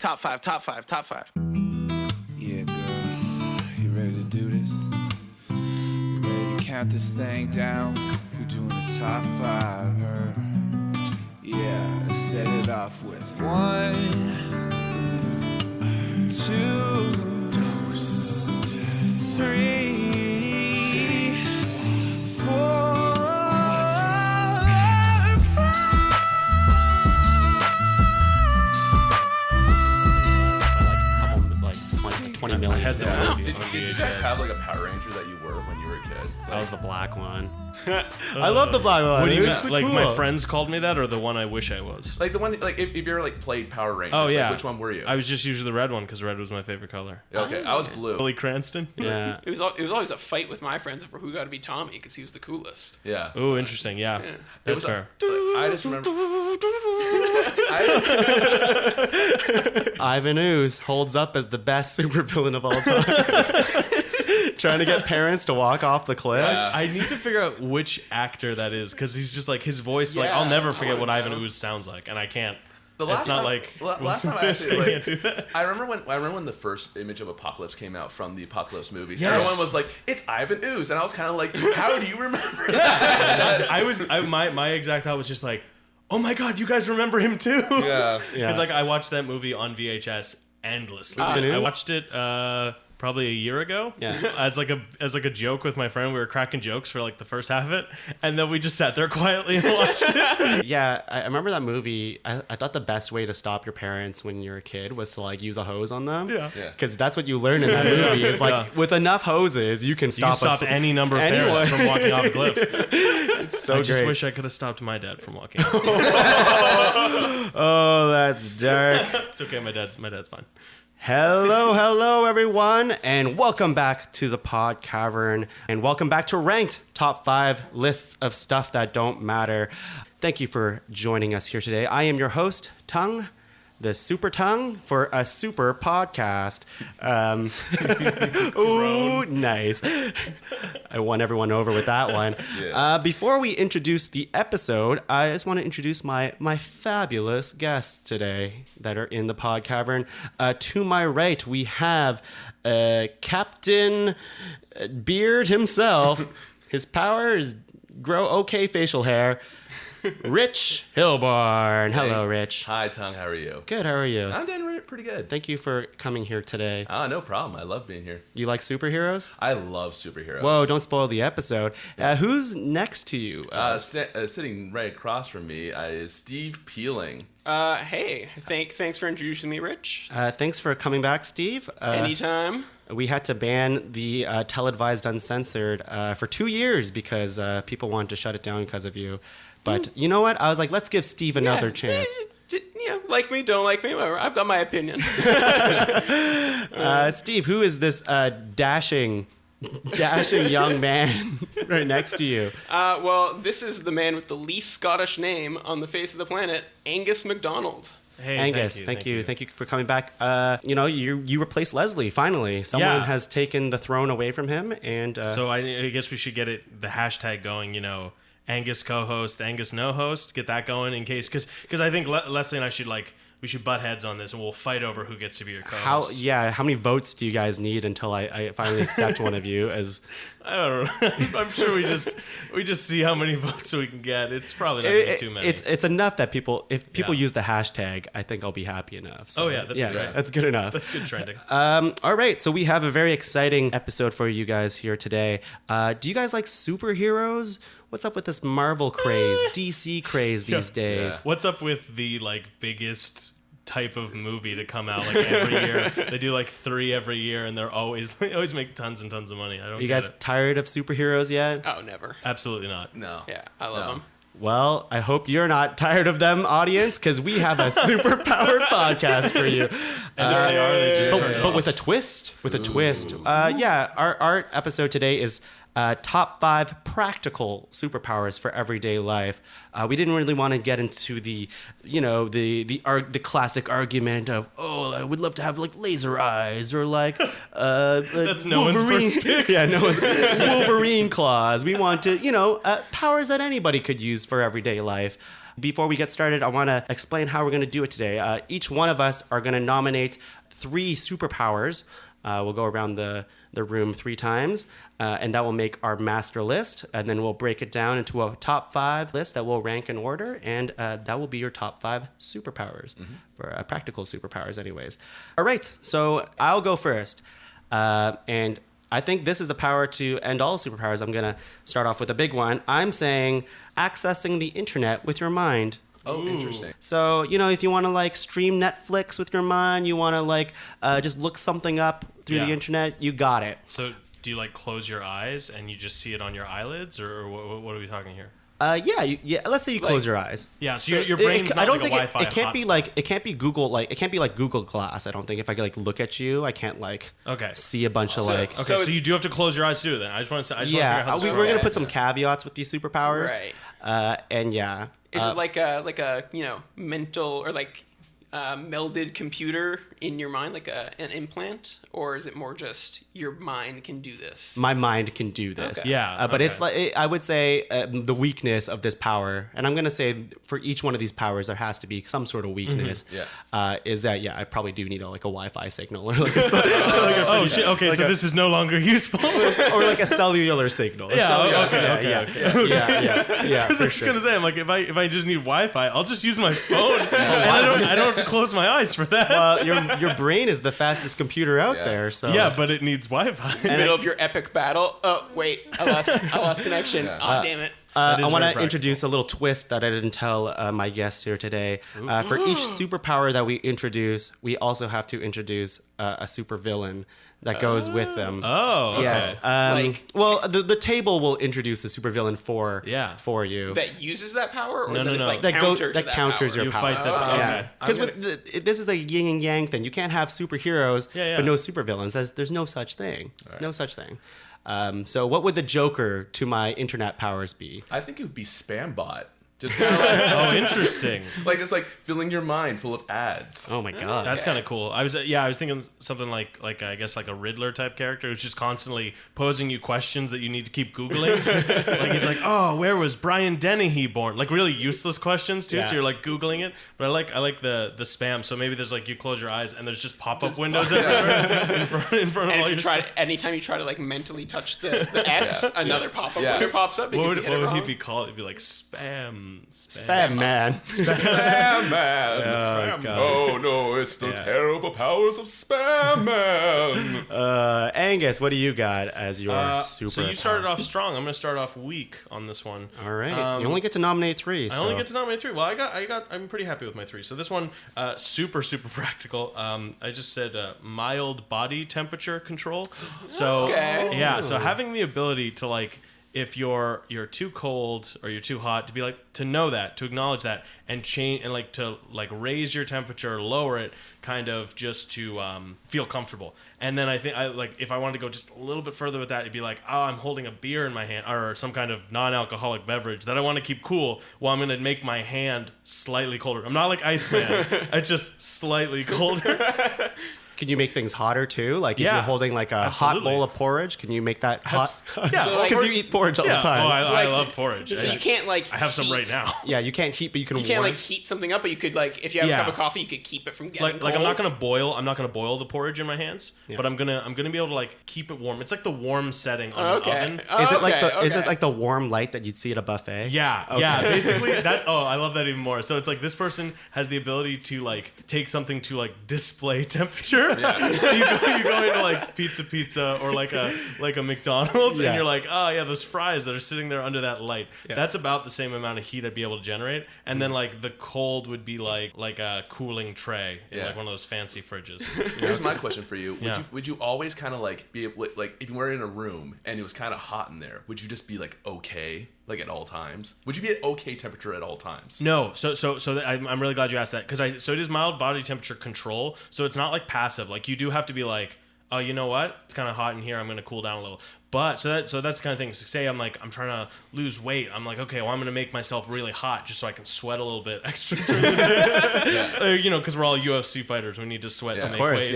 top five. Yeah, girl, you ready to do this? You ready to count this thing down? We're doing the top 5, her. Yeah, let's set it off with 1, 2, 3, 4. Like 20 million. I had the movie on Did you VHS. guys have like a Power Ranger that you were when you were a kid? That was the black one. I love the black one. What do you It mean? was so Like cool. my friends called me that, or the one I wish I was? Like the one, like if you ever like played Power Rangers. Oh yeah. Like, which one were you? I was just usually the red one because red was my favorite color. Okay, I was blue. Billy Cranston. Yeah. It was always a fight with my friends over who got to be Tommy because he was the coolest. Yeah. Oh, interesting. Yeah, It that's was fair. I just remember. Ivan Ooze holds up as the best supervillain of all time. Trying to get parents to walk off the cliff. Yeah. I need to figure out which actor that is because he's just like his voice. Like I'll never forget what Ivan Ooze sounds like, and I can't. It's not like last Wilson time I Fisk. actually I like, can't do that. I remember when the first image of Apocalypse came out from the Apocalypse movies. Yes. Everyone was like, "It's Ivan Ooze," and I was kind of like, "How do you remember that?" My exact thought was just like, oh my god, you guys remember him too? Yeah. Because like I watched that movie on VHS endlessly. I watched it probably a year ago. Yeah. As like a joke with my friend. We were cracking jokes for like the first half of it, and then we just sat there quietly and watched it. Yeah, I remember that movie. I thought the best way to stop your parents when you're a kid was to like use a hose on them. Yeah. Because that's what you learn in that movie. Is like with enough hoses, you can You can stop, stop any number of parents from walking off a cliff. It's so I just great. wish I could have stopped my dad from walking off. Oh, that's dark. It's okay, my dad's fine. Hello, everyone, and welcome back to the Pod Cavern, and welcome back to Ranked Top 5 Lists of Stuff That Don't Matter. Thank you for joining us here today. I am your host, Tuong, the super tongue for a super podcast. Ooh, nice. I won everyone over with that one. Yeah. Before we introduce the episode, I just want to introduce my fabulous guests today that are in the Pod Cavern. To my right, we have Captain Beard himself. His power is grow okay facial hair. Rich Hilborn. Hello, Rich. Hi, Tuong. How are you? Good. How are you? I'm doing pretty good. Thank you for coming here today. No problem. I love being here. You like superheroes? I love superheroes. Whoa, don't spoil the episode. Who's next to you? Sitting right across from me is Steve Peeling. Hey, thanks for introducing me, Rich. Thanks for coming back, Steve. Anytime. We had to ban the televised uncensored for 2 years because people wanted to shut it down because of you. But you know what? I was like, let's give Steve another chance. Yeah, like me, don't like me, whatever. I've got my opinion. Steve, who is this dashing young man right next to you? Well, this is the man with the least Scottish name on the face of the planet, Angus MacDonald. Hey, Angus, thank you for coming back. You replaced Leslie finally. Someone has taken the throne away from him, and So I guess we should get the hashtag going. Angus co-host, Angus no host. Get that going in case because I think Leslie and I we should butt heads on this and we'll fight over who gets to be your co-host. how many votes do you guys need until I finally accept one of you as? I don't know. I'm sure we just see how many votes we can get. It's probably not gonna be too many. It's enough that if people use the hashtag, I think I'll be happy enough. So, that'd be great. That's good enough. That's good trending. All right, so we have a very exciting episode for you guys here today. Do you guys like superheroes? What's up with this Marvel craze, DC craze these days? Yeah. What's up with the biggest type of movie to come out every year? They do 3 every year, and they always make tons and tons of money. I don't. Are you get guys it. tired of superheroes yet? Oh, never. Absolutely not. No. Yeah, I love him. Well, I hope you're not tired of them, audience, because we have a superpowered podcast for you. And if they are, they just turn it But off. with a twist. Our episode today is top 5 practical superpowers for everyday life. We didn't really want to get into the classic argument of, I would love to have like laser eyes or like That's no one's first pick. Yeah, no one's Wolverine claws. We want to, powers that anybody could use for everyday life. Before we get started, I want to explain how we're going to do it today. Each one of us are going to nominate 3 superpowers. We'll go around the room 3 times, and that will make our master list. And then we'll break it down into a top 5 list that we'll rank in order, and that will be your top 5 superpowers for practical superpowers, anyways. All right, so I'll go first, and I think this is the power to end all superpowers. I'm going to start off with a big one. I'm saying accessing the internet with your mind. Oh, interesting. So, if you want to like stream Netflix with your mind, you want to like just look something up through the internet, you got it. So do you like close your eyes and you just see it on your eyelids, or what are we talking here? Let's say you close your eyes. Yeah, so your brain's not I don't like think a Wi-Fi it can't be hotspot. like it can't be Google Glass. I don't think if I could like look at you, I can't like see a bunch of like. Okay, so you do have to close your eyes to do it then. I just want to say. I just want to figure out how this we're works. gonna put some caveats with these superpowers. Right. And yeah. Is it like a mental or like melded computer in your mind, like an implant, or is it more just your mind can do this? My mind can do this. Okay. Yeah, but it's like I would say the weakness of this power, and I'm gonna say for each one of these powers there has to be some sort of weakness. Is that I probably do need a Wi-Fi signal or like a shit. Okay, so this is no longer useful. or like a cellular signal. Yeah. Yeah. I was just gonna say, I'm like, if I just need Wi-Fi, I'll just use my phone. And I don't have to close my eyes for that. Well, your brain is the fastest computer out there. So but it needs Wi-Fi. In the middle of your epic battle. Oh wait, I lost connection. Oh damn it. I want to very introduce a little twist that I didn't tell my guests here today. For each superpower that we introduce, we also have to introduce a supervillain that goes with them. Oh, okay. Yes. The table will introduce a supervillain for you. That uses that power, or No, that no, it's no. like That counters power? your You power. fight that. Yeah, Okay. because this is a yin and yang thing. You can't have superheroes but no supervillains. There's no such thing. Right. No such thing. So what would the Joker to my internet powers be? I think it would be spam bot. Just kind of like, Interesting. just filling your mind full of ads. Oh my god. That's kind of cool. I was thinking something like I guess like a Riddler type character who's just constantly posing you questions that you need to keep googling. Like he's like, oh, where was Brian Dennehy born? Like really useless questions too. Yeah. So you're like googling it. But I like the spam. So maybe there's like you close your eyes and there's just pop-up windows everywhere in front of all And your anytime you try to like mentally touch the X, another pop-up Yeah. window pops up. What Because would, you hit it what would he wrong. be called? It'd be like spam. Spam man. Spam man. Oh, God. Oh no, it's the terrible powers of spam man. Angus, what do you got as your super? So you started off strong. I'm going to start off weak on this one. All right. You only get to nominate 3. I only get to nominate 3. Well, I'm pretty happy with my 3. So this one, super practical. I just said mild body temperature control. So so having the ability to like, if you're too cold or you're too hot, to be like to know that, to acknowledge that, and change and like to like raise your temperature, lower it, kind of just to feel comfortable. And then I think if I wanted to go just a little bit further with that, it'd be like, oh, I'm holding a beer in my hand or some kind of non-alcoholic beverage that I want to keep cool. Well, I'm gonna make my hand slightly colder. I'm not like Iceman. It's just slightly colder. Can you make things hotter too? Like if Yeah, you're holding like a absolutely. hot bowl of porridge, can you make that hot? Yeah, So, like, Because you eat porridge all the time. Oh, I like, love porridge. So you can't like. I have some heat- right now. Yeah, you can't heat, but you can You can't warm. like heat something up, but you could like if you have a cup of coffee, you could keep it from getting Like I'm not cold. gonna boil the porridge in my hands, but I'm gonna be able to like keep it warm. It's like the warm setting on the oven. Is it like the warm light that you'd see at a buffet? Yeah, basically that. Oh, I love that even more. So it's like this person has the ability to like take something to like display temperature. So you go into like pizza or like a McDonald's and you're like, oh yeah, those fries that are sitting there under that light. That's about the same amount of heat I'd be able to generate. And then like the cold would be like a cooling tray in like one of those fancy fridges. Here's my question for you. Yeah. Would you always kind of like be able, like if you were in a room and it was kind of hot in there, would you just be like okay, like at all times? Would you be at okay temperature at all times? No, I'm really glad you asked that because so it is mild body temperature control. So it's not like passive. Like you do have to be like, oh, you know what? It's kind of hot in here. I'm going to cool down a little. But so that's the kind of thing. So say I'm trying to lose weight. I'm like, okay, well, I'm gonna make myself really hot just so I can sweat a little bit extra during the day. Because we're all UFC fighters, we need to sweat to make weight.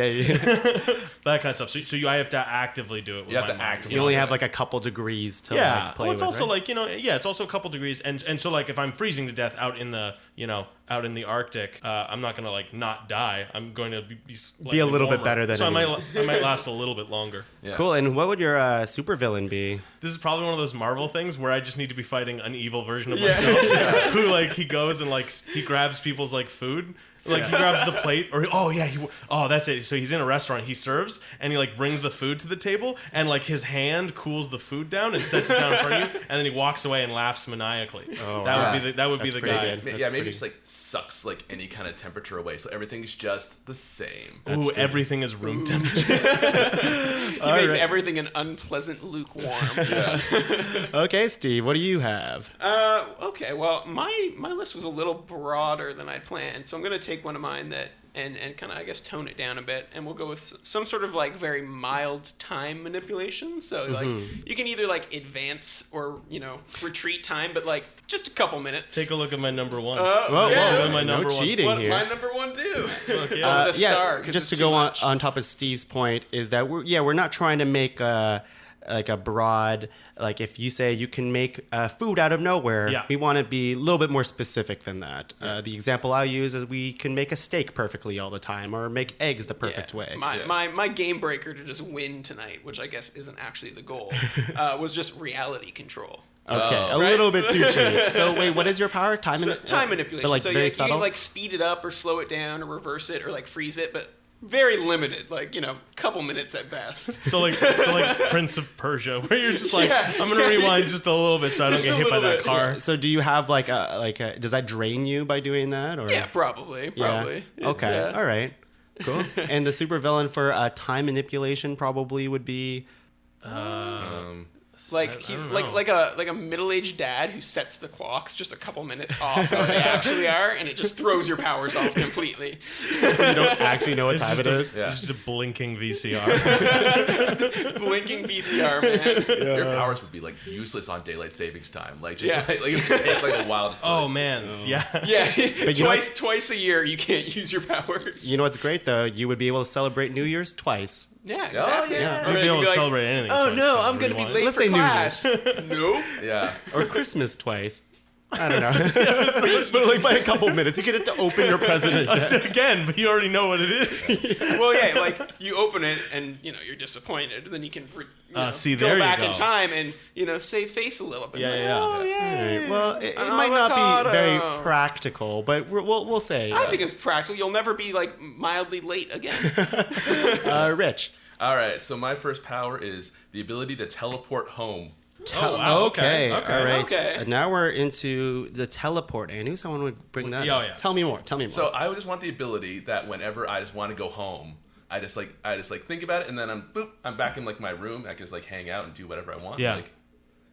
That kind of stuff. So I have to actively do it. With You have my to mind. You only have like a couple degrees to like play well, it's with, also right? it's also a couple degrees, and so like if I'm freezing to death out in the Arctic, I'm not gonna like not die. I'm going to Be a little bit warmer. better than so anyone. I might last a little bit longer. Yeah. Cool. And what would your supervillain be? This is probably one of those Marvel things where I just need to be fighting an evil version of myself who like he goes and like he grabs people's like food. Like he grabs the plate, or that's it. So he's in a restaurant, he serves, and he like brings the food to the table, and like his hand cools the food down and sets it down in front of you, and then he walks away and laughs maniacally. That would be the pretty guy. good. Maybe That's just like sucks like any kind of temperature away, so everything's just the same. Ooh, everything is room temperature. He makes everything an unpleasant lukewarm. Okay, Steve, what do you have? Okay, well, my list was a little broader than I'd planned, so I'm going to take one of mine that and kind of, I guess, tone it down a bit, and we'll go with some sort of, like, very mild time manipulation. So, like, you can either, like, advance or, retreat time, but, like, just a couple minutes. Take a look at my number one. Whoa, my number no one. cheating here. My number one too. Look, yeah. The star, 'cause just it's to too go much. on top of Steve's point is that we're not trying to make like a broad, like if you say you can make food out of nowhere, we want to be a little bit more specific than that. The example I use is we can make a steak perfectly all the time, or make eggs the perfect way. My game breaker to just win tonight, which I guess isn't actually the goal, was just reality control. Okay, a little bit too cheap. So wait, what is your power? Time manipulation. But like so very you subtle. can like speed it up or slow it down or reverse it or like freeze it, but very limited, like, couple minutes at best. So like Prince of Persia, where you're just like, I'm gonna rewind just a little bit so I don't get hit by that car. So do you have like a does that drain you by doing that? Or Yeah, probably. Okay, all right, cool. And the supervillain for time manipulation probably would be Like he's like a middle-aged dad who sets the clocks just a couple minutes off what they actually are, and it just throws your powers off completely. so you don't actually know what time it is. It's just a blinking VCR. Blinking VCR, man. Your powers would be like useless on daylight savings time. Like just like it would just take like a while. Oh man, yeah. But twice a year you can't use your powers. You know what's great though? You would be able to celebrate New Year's twice. Yeah. Oh yeah. You'd be able to celebrate anything. Oh twice, no, 'cause I'm gonna be rewind. late Let's for say New class. Nope. Yeah. Or Christmas twice. I don't know. But like by a couple minutes, you get it to open your present Again, but you already know what it is. Well, yeah, like you open it and you're disappointed. Then you can see, go there you back go. in time and save face a little bit. Yeah. Oh, yeah. Right. Well, it An might not be very avocado. practical, but we'll say. I think it's practical. You'll never be like mildly late again. Rich. All right. So my first power is the ability to teleport home. wow, Okay. All right. Okay. Now we're into the teleport. I knew someone would bring that up. Yeah. Tell me more. So I just want the ability that whenever I just want to go home, I just think about it, and then I'm back in like my room. I can just like hang out and do whatever I want. Yeah. Like,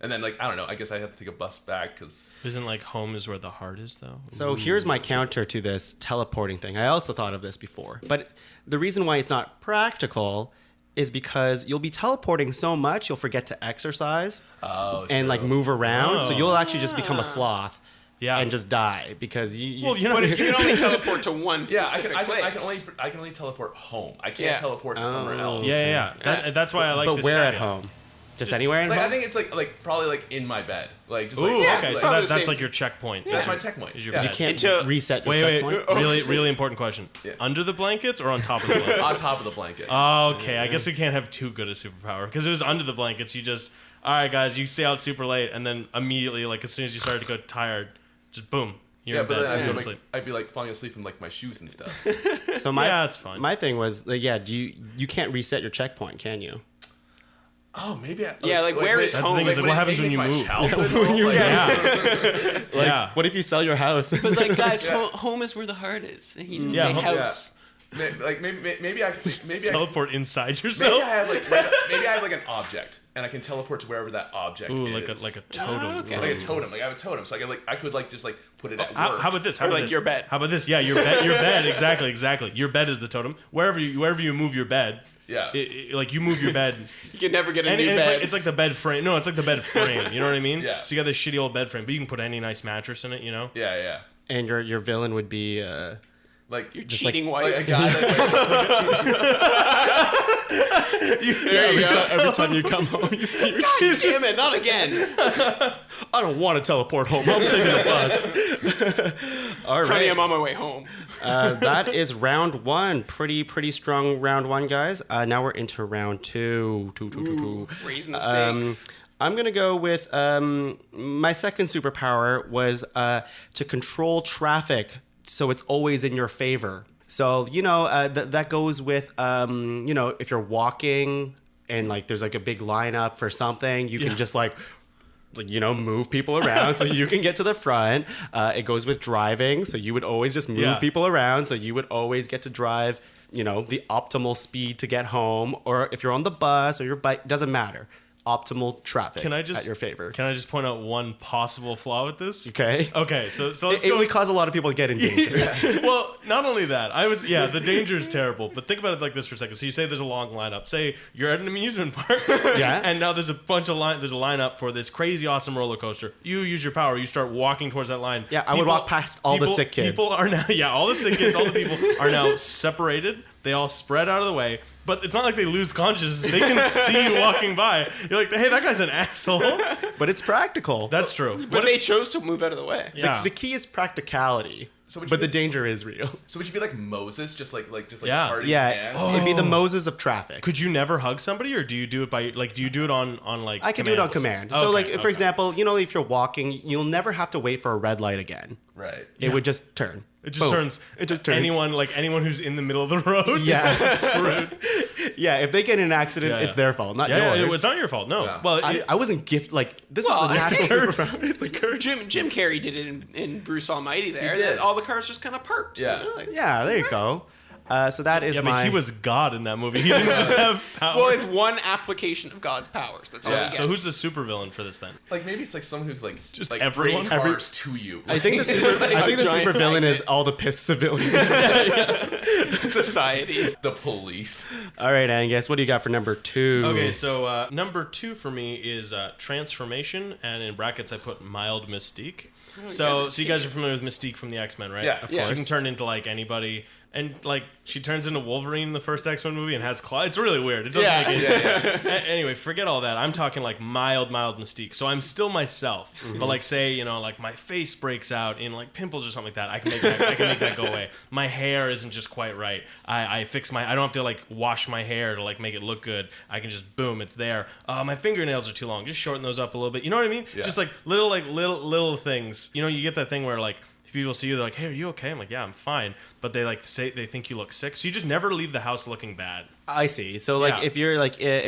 and then like I don't know. I guess I have to take a bus back because Isn't like home is where the heart is though? So here's my counter to this teleporting thing. I also thought of this before, but the reason why it's not practical is because you'll be teleporting so much you'll forget to exercise and like move around. So you'll actually just become a sloth. Yeah. And just die because you. Well, But if you can only teleport to one specific place. I can only teleport home. I can't teleport to somewhere else. Yeah. That's why I like but this where at caveat. home? Just anywhere in Like home? I think it's like probably like in my bed. Like just Ooh, like okay. like, So probably the that's same- like your checkpoint. that's my checkpoint. Is your Yeah. bed. You can't Until- reset your Wait. checkpoint? Really important question. Yeah. Under the blankets or on top of the blankets? On top of the blankets. Okay, I guess we can't have too good a superpower because it was under the blankets. You just, all right, guys, you stay out super late, and then immediately, like as soon as you started to go tired, just boom, you're yeah, in but bed. then You go to I'd sleep. be like falling asleep in like my shoes and stuff. So my Yeah, that's fine. My thing was, like, you can't reset your checkpoint, can you? Oh, maybe. where is That's home? the thing is, like, what happens when you move? Yeah. Like, Yeah. what if you sell your house? But like, guys, home is where the heart is. And he didn't Yeah, say home- house. Like maybe I Teleport inside maybe yourself. I have like an object and I can teleport to wherever that object Ooh, is. like a totem. okay. Like a totem. Like I have a totem, so I could like just like put it at work. How about this? How Or about like this? your bed. How about this? Yeah, your bed. Exactly. Your bed is the totem. Wherever you move your bed, Yeah. Like you move your bed. You can never get a And new it's bed. like, it's like the bed frame. No, it's like the bed frame. You know what I mean? Yeah. So you got this shitty old bed frame, but you can put any nice mattress in it, you know? Yeah. And your villain would be Like Your just cheating like wife. a guy that There you go. every time you come home, you see your God damn it, not again. I don't want to teleport home. I'm taking the bus. All Honey, right. I'm on my way home. That is round one. Pretty strong round one, guys. Now we're into round two. Raising the stakes. I'm going to go with my second superpower was to control traffic so it's always in your favor. So, that goes with, if you're walking and like there's like a big lineup for something, you can just move people around so you can get to the front. It goes with driving. So you would always just move people around. So you would always get to drive, the optimal speed to get home. Or if you're on the bus or your bike, doesn't matter. Optimal traffic at your favor. Can I just point out one possible flaw with this? Okay. Okay, so let's It go. would cause a lot of people to get in danger. Well, not only that, the danger is terrible. But think about it like this for a second. So you say there's a long lineup. Say you're at an amusement park, Yeah. and now there's a bunch of there's a lineup for this crazy awesome roller coaster. You use your power. You start walking towards that line. Yeah, I would walk past all the sick kids. People are now, all the sick kids, all the people are now separated. They all spread out of the way. But it's not like they lose consciousness. They can see you walking by. You're like, hey, that guy's an asshole. But it's practical. That's true. But they chose to move out of the way. Yeah. The key is practicality. So but the danger is real. So would you be like Moses, just like Yeah. party Yeah, hands? it'd be the Moses of traffic. Could you never hug somebody, or do you do it by do you do it on like? I can do it on commands? command. So, Okay, for example, if you're walking, you'll never have to wait for a red light again. Right. It would just turn. It just Boom. turns. It just turns. Anyone who's in the middle of the road. Yeah. screwed. Yeah, if they get in an accident, Yeah, it's yeah. their fault, not Yeah, yours. it's not your fault. No. Yeah. Well, I wasn't gifted. This Well, is a it's natural a curse. superpower. It's a curse. Jim Carrey did it in Bruce Almighty there. He did. That all the cars just kind of parked. Yeah. Yeah, there you go. So that is yeah, my. but he was God in that movie. He didn't just have power. Well, it's one application of God's powers. That's all Yeah. he gets. So who's the supervillain for this then? Like maybe it's like someone who's like Just like everyone? bring cars to you. I think the super giant villain is magnet. all the pissed civilians. society? the police. All right, Angus, what do you got for number 2? Okay, so number 2 for me is transformation, and in brackets I put mild mystique. So you guys are familiar with Mystique from the X-Men, right? Yeah, of course. She can turn into like anybody, and like she turns into Wolverine in the first X-Men movie and has claws. It's really weird. It doesn't Yeah, make any yeah, sense. Anyway, forget all that. I'm talking like mild Mystique. So I'm still myself, but like say like my face breaks out in like pimples or something like that. I can make that go away. My hair isn't just quite right. I fix I don't have to like wash my hair to like make it look good. I can just boom, it's there. My fingernails are too long. Just shorten those up a little bit. You know what I mean? Yeah. Just like little things. You get that thing where like people see you, they're like, hey, are you okay? I'm like, yeah, I'm fine. But they like say they think you look sick. So you just never leave the house looking bad. I see. So like Yeah. if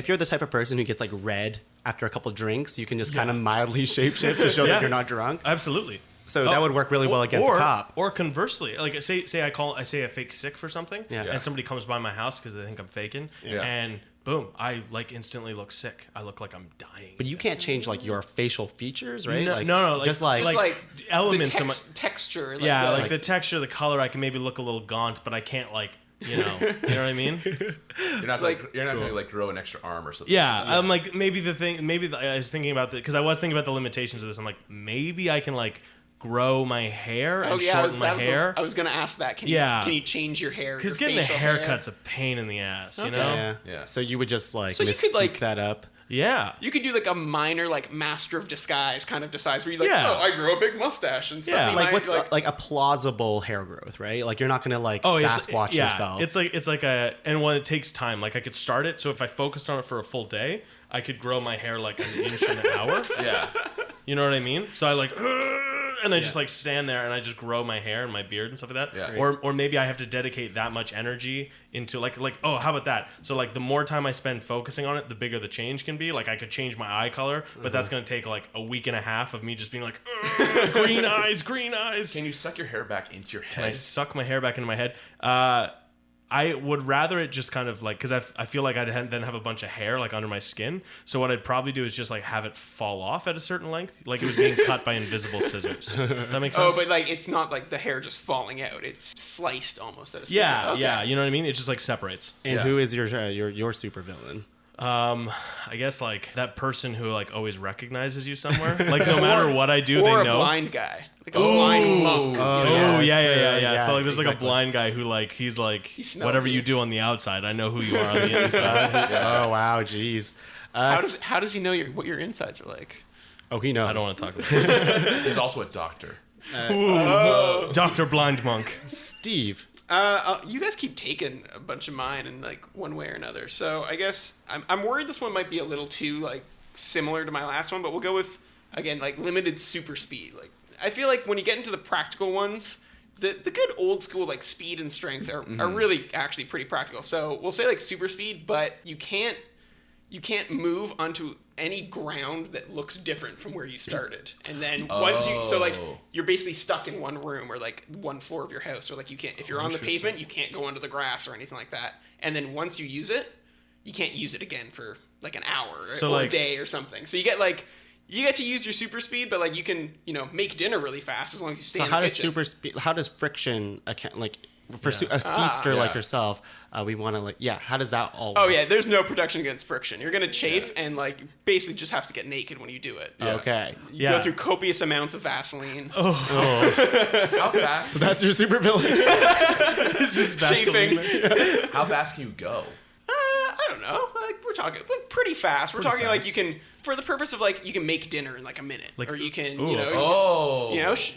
you're the type of person who gets like red after a couple drinks, you can just kind of mildly shapeshift to show Yeah. that you're not drunk. Absolutely. So that would work really well against a cop. Or conversely, like say I fake sick for something, Yeah. and somebody comes by my house because they think I'm faking, Yeah. and boom, I like instantly look sick. I look like I'm dying. But you can't change like your facial features, right? No, Like, no, just like elements the of my texture. Like yeah, the, like the texture, the color. I can maybe look a little gaunt, but I can't like you know what I mean? You're not gonna like grow an extra arm or something. Yeah, I'm like I was thinking about because I was thinking about the limitations of this. I'm like maybe I can like grow my hair and shorten my hair. I was gonna ask that. Can you change your hair? Because your getting a facial haircut's hair? a pain in the ass, you Okay. know? Yeah. So you would just like So you could, mystique like- that up. Yeah. You could do like a minor like master of disguise kind of disguise where you like, Yeah. oh, I grow a big mustache and Yeah. suddenly Like what's like, like a plausible hair growth, right? Like you're not gonna like Sasquatch yourself. It's like and when it takes time, like I could start it. So if I focused on it for a full day, I could grow my hair like an inch in an hour. Yeah. You know what I mean? So I like, and I just like stand there and I just grow my hair and my beard and stuff like that. Yeah. Or maybe I have to dedicate that much energy into like oh, how about that? So like the more time I spend focusing on it, the bigger the change can be. Like I could change my eye color, but that's gonna take like a week and a half of me just being like, green eyes, green eyes. Can you suck your hair back into your head? Can I suck my hair back into my head? I would rather it just kind of like, because I feel like I'd then have a bunch of hair like under my skin. So what I'd probably do is just like have it fall off at a certain length, like it was being cut by invisible scissors. Does that make sense? Oh, but like it's not like the hair just falling out; it's sliced almost at a yeah, okay. yeah. You know what I mean? It just like separates. And who is your supervillain? I guess like that person who like always recognizes you somewhere. Like no matter what I do, Or they a know. blind guy, like a blind monk. Oh, you know? yeah. Oh yeah, that's yeah, true. yeah. So like, there's like a exactly. blind guy who like he's like smells whatever you you. do on the outside, I know who you are on the inside. Oh wow, jeez. How does he know what your insides are like? Oh, he knows. I don't want to talk about it. There's also a doctor. Dr. Blind Monk. Steve. You guys keep taking a bunch of mine in like one way or another. So I guess I'm worried this one might be a little too like similar to my last one, but we'll go with again like limited super speed. Like I feel like when you get into the practical ones, the good old school like speed and strength are really actually pretty practical. So we'll say like super speed, but you can't move onto any ground that looks different from where you started. And then once you're basically stuck in one room or like one floor of your house, or like you can't, if you're on the pavement, you can't go onto the grass or anything like that. And then once you use it, you can't use it again for like an hour or a day or something. So you get to use your super speed, but like you can, make dinner really fast as long as you stay in the kitchen. How does friction account, like for a speedster like yourself, we want to like, how does that all work? Oh yeah, there's no protection against friction. You're gonna chafe and like basically just have to get naked when you do it. Okay. You go through copious amounts of Vaseline. How fast? So that's your supervillain. It's just Vaseline. Chafing. How fast can you go? I don't know. Like we're talking like pretty fast. We're talking like you can, for the purpose of like you can make dinner in like a minute, Like- or you can Oh.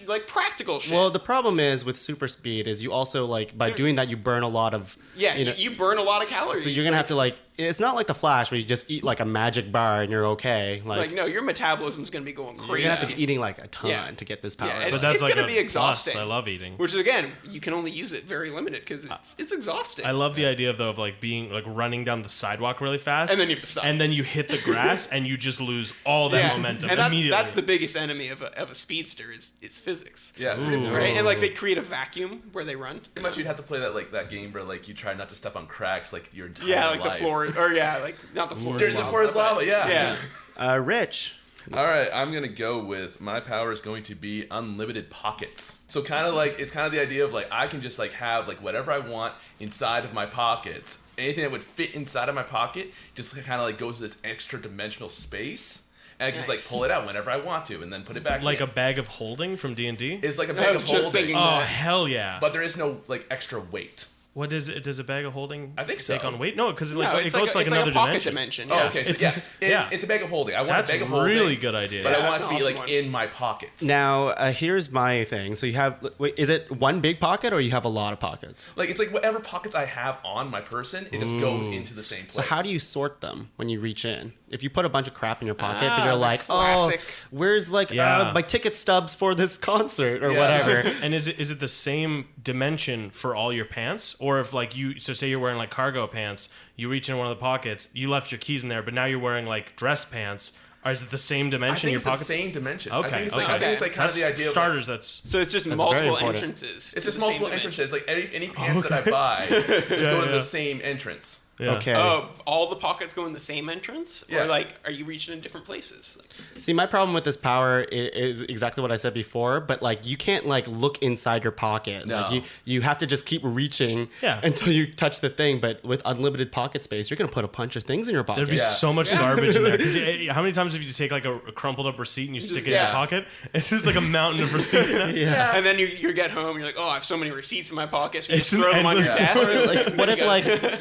like practical shit. Well, the problem is with super speed is you also like by doing that you burn a lot of you burn a lot of calories. so you're gonna have to like it's not like the Flash where you just eat like a magic bar and you're okay. like no, your metabolism's gonna be going you're crazy. gonna have to be eating like a ton Yeah. to get this power. Yeah, But that's it's like gonna a be exhausting. plus. I love eating. Which is again, you can only use it very limited because it's exhausting. I love the idea though of like being like running down the sidewalk really fast, And then you have to stop. and then you hit the grass, and you just lose all that momentum and immediately. that's the biggest enemy of a speedster is physics. Yeah. Right, and like they create a vacuum where they run. Pretty much you'd have to play that game where like you try not to step on cracks like your entire Yeah, like life. the floor, or like not the floor. The floor is lava, yeah. Yeah. Rich. All right, I'm gonna go with my power is going to be unlimited pockets. So kind of like it's kind of the idea of like I can just like have like whatever I want inside of my pockets. Anything that would fit inside of my pocket just kind of like goes to this extra dimensional space, and I can just like pull it out whenever I want to, and then put it back. like in. a bag of holding from D&D. It's like a I bag was of just holding, thinking Oh that. hell yeah! but there is no like extra weight. What is it? Does a bag of holding? I think so. Take on weight? No, because No, it goes to like it's another a pocket dimension. Yeah. Oh, okay. So it's a bag of holding. I want That's a bag of a holding. really good idea. But Yeah, I want it that's to be an like awesome one. in my pockets. Now, here's my thing. So you have, wait, is it one big pocket or you have a lot of pockets? Like it's like whatever pockets I have on my person, it just goes into the same place. So how do you sort them when you reach in? If you put a bunch of crap in your pocket, but Ah, you're the like, classic. where's like Yeah. my ticket stubs for this concert or Yeah. whatever? And is it the same dimension for all your pants, or if like so say you're wearing like cargo pants, you reach in one of the pockets, you left your keys in there, but now you're wearing like dress pants. Or is it the same I dimension in think your it's the pockets? same dimension. Okay, I think it's okay. like, I think it's like kind of That's the idea of starters. That's So it's just very multiple important. entrances. it's to just the same multiple dimension. entrances. Like any pants that I buy just go to yeah. the same entrance. yeah. Okay. Oh, all the pockets go in the same entrance? Yeah. Or like, are you reaching in different places? See, my problem with this power is exactly what I said before, but like you can't like look inside your pocket. No. Like you have to just keep reaching until you touch the thing. But with unlimited pocket space, you're gonna put a bunch of things in your pocket. There'd be Yeah. so much garbage in there. 'Cause how many times have you take like a crumpled up receipt and you stick it in your Yeah. pocket? It's just like a mountain of receipts now. yeah. And then you get home, you're like, oh, I have so many receipts in my pocket. So you It's just throw an them on your endless- desk. Like what if like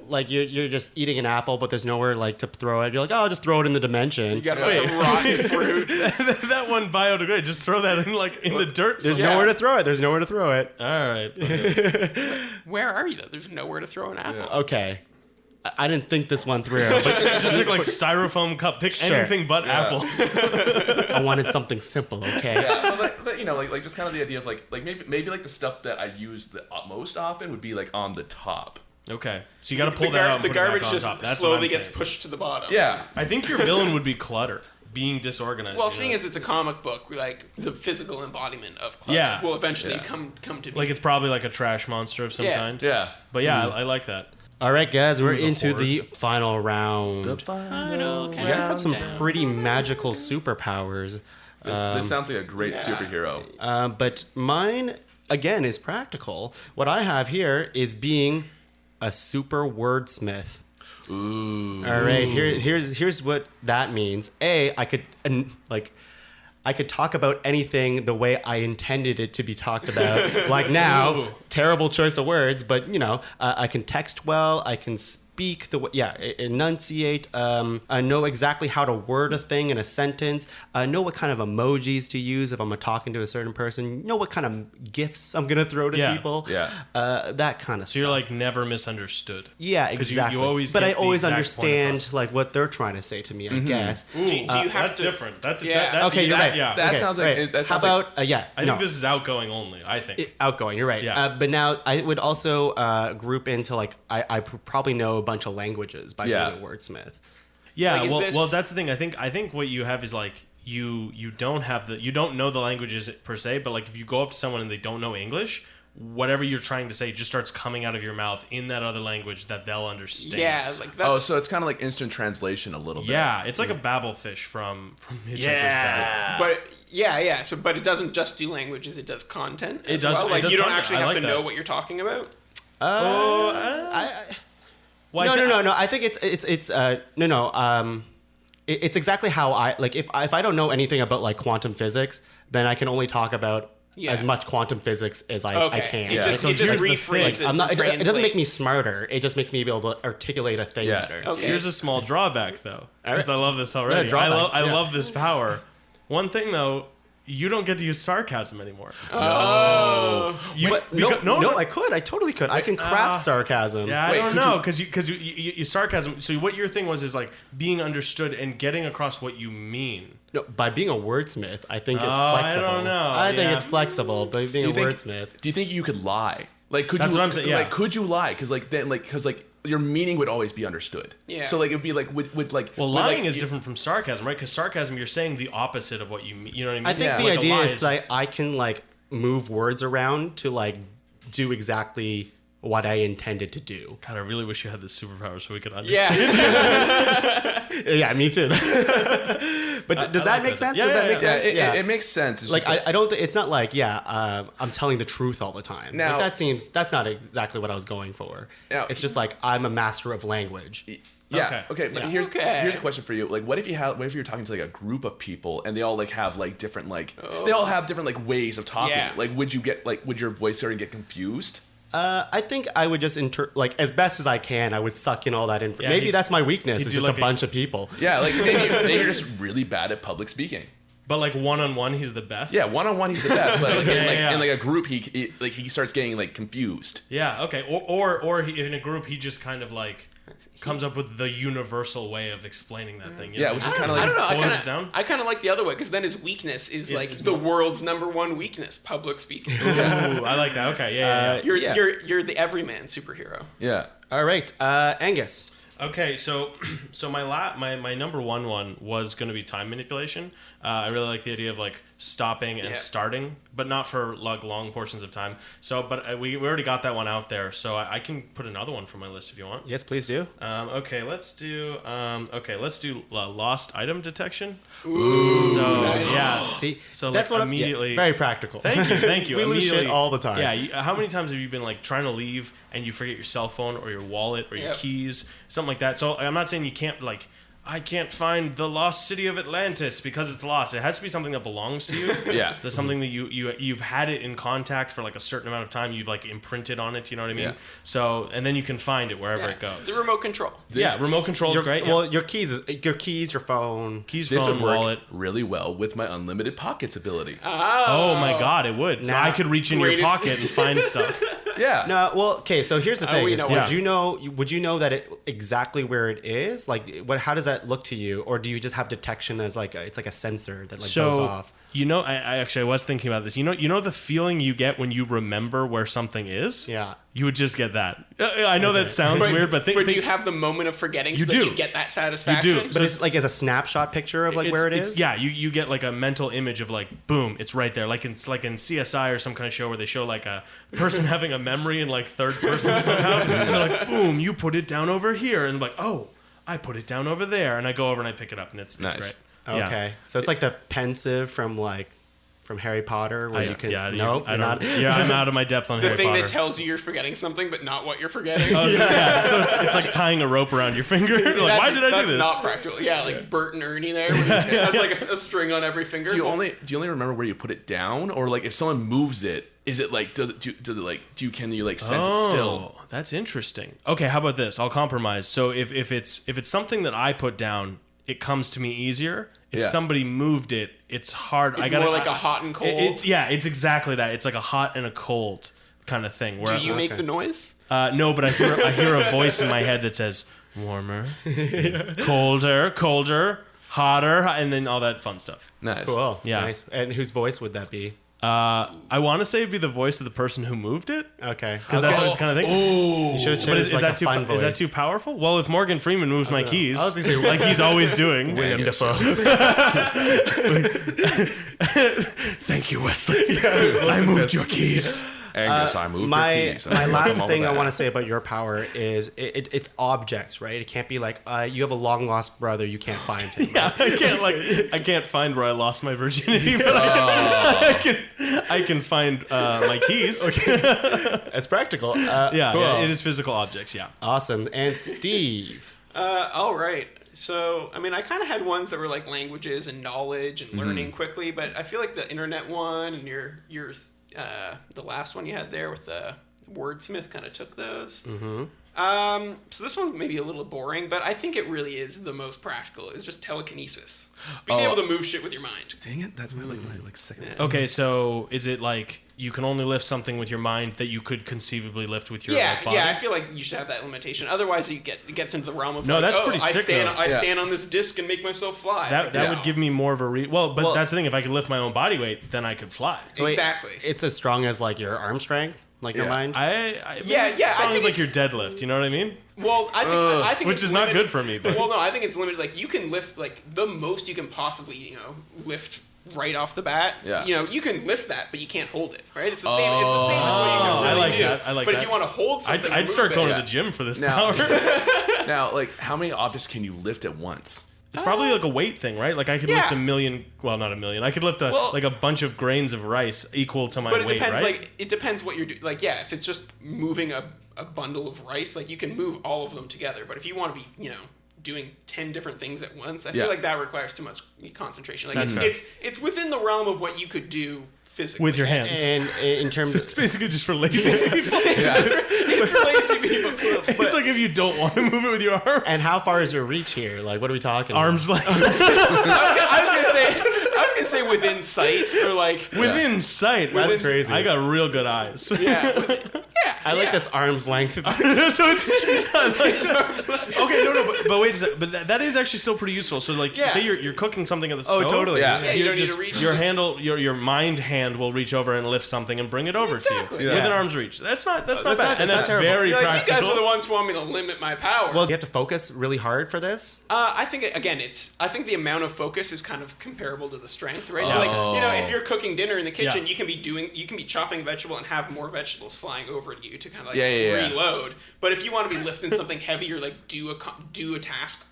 like you're just eating an apple, but there's nowhere like to throw it. You're like, oh, I'll just throw it in the dimension. You got some rotten fruit. That one biodegrade. Just throw that in like in the dirt. There's somewhere. nowhere to throw it. There's nowhere to throw it. All right. Okay. Where are you though? There's nowhere to throw an apple. Okay. I didn't think this one through. But Just pick like styrofoam cup. Pick Sure. anything but apple. I wanted something simple. Okay. Yeah, but like just kind of the idea of like maybe like the stuff that I use the most often would be like on the top. Okay. So you got to pull The that out. And the put it back garbage on just top. That's what slowly I'm gets saying. pushed to the bottom. Yeah, I think your villain would be clutter. being disorganized. Well, you seeing know? as it's a comic book, like the physical embodiment of clutter Yeah. will eventually Yeah. come to be. like it's probably like a trash monster of some Yeah. kind. Yeah. But yeah, I like that. All right, guys, we're the into horde. the final round. Final You guys have some countdown. pretty magical superpowers. This sounds like a great superhero. But mine, again, is practical. What I have here is being a super wordsmith. Ooh. All right, here's what that means. I could talk about anything the way I intended it to be talked about. Like now, terrible choice of words, but I can text well. I can speak the way, enunciate. I know exactly how to word a thing in a sentence. I know what kind of emojis to use if I'm talking to a certain person. Know what kind of gifs I'm gonna throw to people. Yeah. That kind of So stuff. you're like never misunderstood. Yeah, 'Cause exactly. You always but get I the always exact point understand across. like what they're trying to say to me. I guess. Ooh, do you have that's to- different. That's Yeah. that, Okay, you're that- right. Yeah, That Okay, sounds like- right. that How sounds like- about I think this is outgoing only. I think. outgoing. You're right. Yeah. But now I would also group into like I probably know a bunch of languages by Yeah. being a wordsmith. Yeah, Like, is well, this- that's the thing. I think what you have is like you don't know the languages per se, but like if you go up to someone and they don't know English, whatever you're trying to say just starts coming out of your mouth in that other language that they'll understand. Yeah, like that's. Oh, so it's kind of like instant translation a little bit. Yeah, it's like a babble fish from Hitchhiker's Guide. But yeah. So, but it doesn't just do languages; it does content. It as does- Well. it Like does you don't content. actually I have like to that. know what you're talking about. Well, No. I think it's no. It's exactly how I like. If I don't know anything about like quantum physics, then I can only talk about Yeah. as much quantum physics as I Okay. can. It Yeah. just, So it just here's the thing. rephrases. I'm not. and It doesn't make me translates. smarter. It just makes me be able to articulate a thing Yeah. better. Okay. Here's a small drawback, though, because I love this already. I drawbacks, I yeah. love this power. One thing, though, you don't get to use sarcasm anymore. You, But because- no, I could. I totally could. I can craft sarcasm. Yeah, Wait, I don't could know, you- because you sarcasm. So what your thing was is like being understood and getting across what you mean. No, by being a wordsmith, I think it's Oh, I flexible. don't know, I think yeah. it's flexible, but being a wordsmith. Do you think you could lie? Like, could That's you? what I'm saying, yeah. Like, could you lie? Because your meaning would always be understood. Yeah. So like it'd be like would like. Well, would, lying like, is different from sarcasm, right? Because sarcasm, you're saying the opposite of what you mean. You know what I mean? I think Yeah. the Like a idea lie is like I can like move words around to like do exactly what I intended to do. God, I really wish you had this superpower so we could understand. Yeah. Yeah, me too. But does I that like make that. sense? Yeah, Does that yeah, make yeah. sense? Yeah, it makes sense. It's Like just I don't. It's not like I'm telling the truth all the time. Now- Like, that's not exactly what I was going for. Now- It's just like I'm a master of language. Yeah. Okay. But Yeah. here's Okay. here's a question for you. Like, what if you're talking to like a group of people and they all like have like different they all have different like ways of talking. Yeah. Like, would your voice starting to get confused? I think I would just like as best as I can. I would suck in all that information. Yeah, Maybe that's my weakness. he'd It's do just like a bunch of people. Yeah. Like maybe you're just really bad at public speaking. But like one-on-one, he's the best. Yeah. One on one, he's the best. But like, Yeah. in like a group, he starts getting like confused. Yeah. Okay. Or he, in a group, he just kind of like comes up with the universal way of explaining that thing. You Yeah, know? which is I kind of don't like know. boils it down? I kind of like the other way because then his weakness is like is the more- world's #1 weakness: public speaking. Ooh, I like that. Okay. Yeah. You're Yeah. you're the everyman superhero. yeah. All right, Angus. Okay, so my number one was going to be time manipulation. I really like the idea of like stopping and Yeah. starting, but not for like long portions of time. So, but we already got that one out there, so I can put another one from my list if you want. Yes, please do. Okay, let's do lost item detection. Ooh, so yeah, See, so that's like what immediately. very practical. Thank you. We lose shit Immediately- all the time. Yeah. How many times have you been like trying to leave and you forget your cell phone or your wallet or your Yep. keys, something like that? So I'm not saying you can't like. I can't find the lost city of Atlantis because it's lost. It has to be something that belongs to you. Yeah. There's something that you've had it in contact for like a certain amount of time. You've like imprinted on it. You know what I mean? Yeah. So and then you can find it wherever Yeah. it goes. The remote control. Yeah, remote control is Your, great. Well, your keys, your phone. keys, This phone, would work wallet. really well with my unlimited pockets ability. Oh my god, it would. Now- I could reach in your Greatest- pocket and find stuff. Yeah. No, well, okay. So here's the thing: we is know would you know that it exactly where it is? Like, how does that look to you, or do you just have detection as like it's like a sensor that like goes off? You know, I actually was thinking about this. You know the feeling you get when you remember where something is? Yeah. You would just get that. I know that sounds weird, but do you have the moment of forgetting so that you get that satisfaction? You do. But it's like as a snapshot picture of like where it is? Yeah, you get like a mental image of like, boom, it's right there. Like in CSI or some kind of show where they show like a person having a memory in like third person somehow. And they're like, boom, you put it down over here. And like, oh, I put it down over there. And I go over and I pick it up and it's Nice. great. Okay. Yeah. So it's like the pensive from Harry Potter where you can I'm out of my depth on the Harry thing Potter. that tells you you're forgetting something, but not what you're forgetting. So it's like tying a rope around your finger. Like, why did I do this? That's not practical. Yeah, like Bert and Ernie there. It has like a string on every finger. Do you only remember where you put it down, or like if someone moves it, is it like can you like sense it still? That's interesting. Okay, how about this? I'll compromise. So if it's something that I put down, it comes to me easier. If somebody moved it, it's hard. It's more like a hot and cold. It's exactly that. It's like a hot and a cold kind of thing. Do you make the noise? No, but I hear a voice in my head that says warmer, colder, hotter, and then all that fun stuff. Nice. Cool. Yeah. Nice. And whose voice would that be? I want to say it'd be the voice of the person who moved it. Okay. Because that's what it's kind of thing. You should have But chosen is like that a fun voice. is that too powerful? Well, if Morgan Freeman moves my keys, I was gonna say, like he's always doing. William Dafoe. Thank you, Wesley. I moved your keys. Angus, I moved my your keys. my last thing I want to say about your power is it's objects, right? It can't be like you have a long lost brother, you can't find him. Yeah, I can't find where I lost my virginity, but I can find my keys. It's practical. Yeah, cool. yeah, it is physical objects. Yeah. Awesome. And Steve. All right. So, I mean, I kind of had ones that were like languages and knowledge and learning quickly, but I feel like the internet one and your the last one you had there with the wordsmith kind of took those. So this one's maybe a little boring, but I think it really is the most practical. It's just telekinesis. Being able to move shit with your mind. Dang it, that's my second. Yeah. Okay, so is it like you can only lift something with your mind that you could conceivably lift with your body? Yeah, I feel like you should have that limitation. Otherwise, it gets into the realm of that's pretty sick. I stand on this disc and make myself fly. That would give me more of a but that's the thing. If I could lift my own body weight, then I could fly. So wait, exactly. it's as strong as like your arm strength, like your mind. It's I strong think as like your deadlift. You know what I mean? Well, I think which it's is not limited. good for me. But. Well, no, I think it's limited. Like you can lift like the most you can possibly, lift right off the bat. Yeah. You can lift that, but you can't hold it. Right? It's the same. It's the same as what you can really I like do. that. I like but that. if you want to hold something, I'd start going to Yeah. the gym for this Now- power. Now, like, how many objects can you lift at once? It's probably like a weight thing, right? Like I could lift 1 million. Well, not 1 million. I could lift a bunch of grains of rice equal to my But it weight, depends. right? Like it depends what you're doing. Like if it's just moving a bundle of rice, like you can move all of them together. But if you want to be, doing 10 different things at once, I feel like that requires too much concentration. Like it's within the realm of what you could do physically with your hands. And in terms It's basically just for lazy people. It's for lazy people. It's like if you don't want to move it with your arms. and how far is your reach here? Like, what are we talking? Arms length. I was gonna say within sight or like Within sight. That's crazy. I got real good eyes. I like this arm's length. So it's okay. No, but wait a second. But that is actually still pretty useful. So like, say you're cooking something at the stove. totally. Yeah. you don't need to reach. Your handle, your mind hand will reach over and lift something and bring it over to you within arm's reach. That's not bad. And that's terrible. very You practical. guys are the ones who want me to limit my power. Well, you have to focus really hard for this. I think I think the amount of focus is kind of comparable to the strength, right? So like, if you're cooking dinner in the kitchen, you can be chopping vegetable and have more vegetables flying over to you to kind of like reload. But if you want to be lifting something heavy or like do a task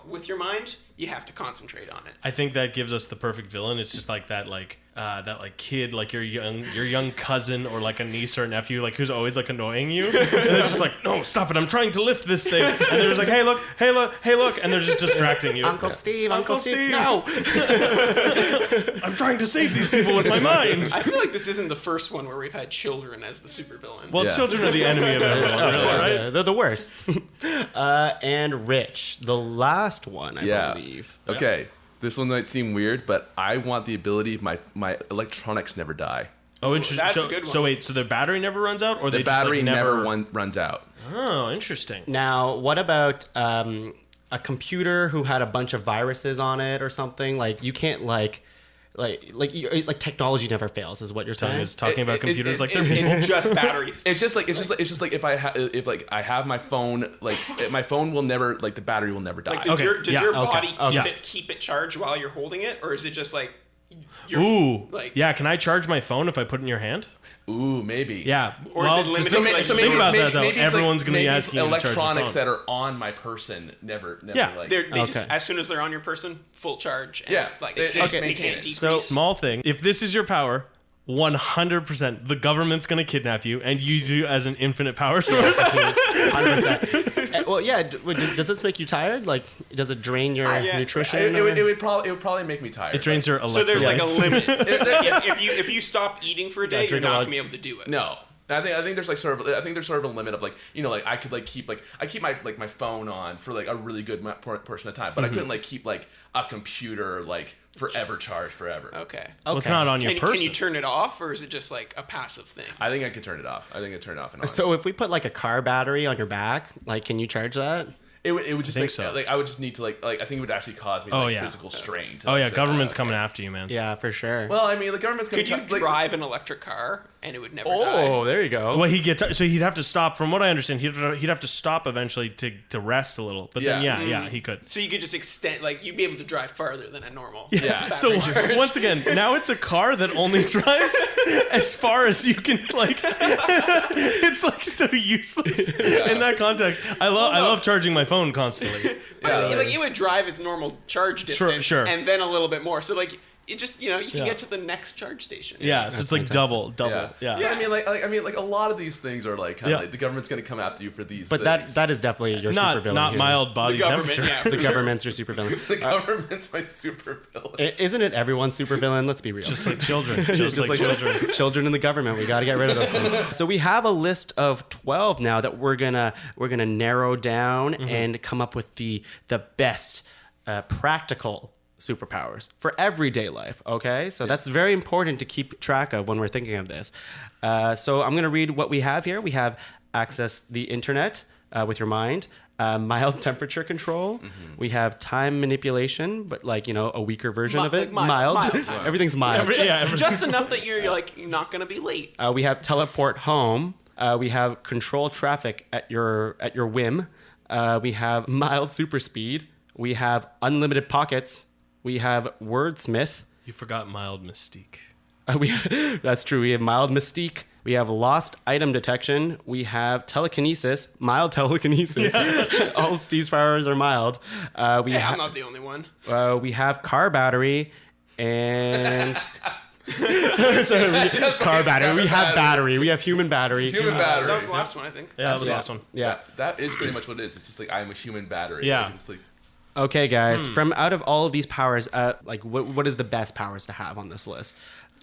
with your mind, you have to concentrate on it. I think that gives us the perfect villain. It's just like that kid, like your young cousin or like a niece or a nephew, like who's always like annoying you, and they're just like, no, stop it, I'm trying to lift this thing, and they're just like, hey look, and they're just distracting you. Uncle Steve, no, I'm trying to save these people with my mind. I feel like this isn't the first one where we've had children as the supervillain. Well, children are the enemy of everyone, really, right? Yeah, they're the worst. And Rich, the last one, I believe. Okay. This one might seem weird, but I want the ability of my electronics never die. Oh, interesting. That's a good one. So wait, so their battery never runs out, or The they battery just like never runs out. Oh, interesting. Now, what about a computer who had a bunch of viruses on it or something? Like, you can't like like technology never fails is what you're saying. Is talking about computers like they're It's just batteries. It's just like if I have my phone, like my phone will never, like the battery will never die. Like, does your body Okay. keep it charged while you're holding it, or is it just like Ooh, like yeah. Can I charge my phone if I put it in your hand? Ooh, maybe. Yeah. Or is it limited just to, like, think about that though. maybe it's Everyone's like, going to be maybe asking you to charge your electronics phone. that are on my person never Yeah. like. they just Okay. as soon as they're on your person, full charge. And Yeah. like They they can't, just they maintain can't it. decrease. So- Small thing. If this is your power, 100% the government's going to kidnap you and use you as an infinite power source. 100%. Well, yeah. Does this make you tired? Like, does it drain your nutrition? It would probably make me tired. It drains your electrolytes. So there's like a limit. if you stop eating for a day, you're drink a not lot- gonna be able to do it. No. I think there's like sort of a limit of like, you know, like I could like keep like I keep my phone on for like a really good portion of time, but I couldn't like keep like a computer like forever charged forever. Okay. Well, it's not on your person. Can you turn it off, or is it just like a passive thing? I think I could turn it off. And on. So if we put like a car battery on your back, like, can you charge that? It would just think like, so. like I would just need to like I think it would actually cause me physical strain. To, Oh, like, yeah. say, Government's okay. coming after you, man. Yeah, for sure. Well, I mean, the government's gonna Could you like, drive an electric car and it would never oh, die? there you go. Well, so he'd have to stop. From what I understand, he'd have to stop eventually to rest a little. But then, Yeah. he could. So you could just extend, like you'd be able to drive farther than a normal. Yeah. battery So charge. once again, now it's a car that only drives as far as you can. Like, it's like so useless in that context. I love charging my phone constantly. Like it would drive its normal charge distance, Sure. and then a little bit more. So like it just you can Yeah. get to the next charge station. Yeah, so it's like double. Yeah. I mean, like a lot of these things are like kind of Yeah. like the government's gonna come after you for these. But things. that is definitely your Not supervillain. here. mild body The government, temperature. yeah. The government's your supervillain. the government's my super villain. Isn't it everyone's supervillain? Let's be real. Just like children. Just like children. Children in the government. We got to get rid of those things. So we have a list of 12 now that we're gonna narrow down and come up with the best practical superpowers for everyday life. Okay, so that's very important to keep track of when we're thinking of this. So I'm gonna read what we have here. We have access the internet with your mind. Mild temperature control. We have time manipulation, but like, a weaker version of it. like mild. Everything's mild. Just enough that you're not gonna be late. We have teleport home. We have control traffic at your whim. We have mild super speed. We have unlimited pockets. We have wordsmith. You forgot mild mystique. That's true. We have mild mystique. We have lost item detection. We have telekinesis, mild telekinesis. All Steve's powers are mild. I'm not the only one. We have car battery and car battery. We have battery. We have human battery. Human battery. That was the last one, I think. Yeah, that was the last one. Yeah. That is pretty much what it is. It's just like I'm a human battery. Yeah. Like, it's like, Okay, guys. From out of all of these powers, like what is the best powers to have on this list?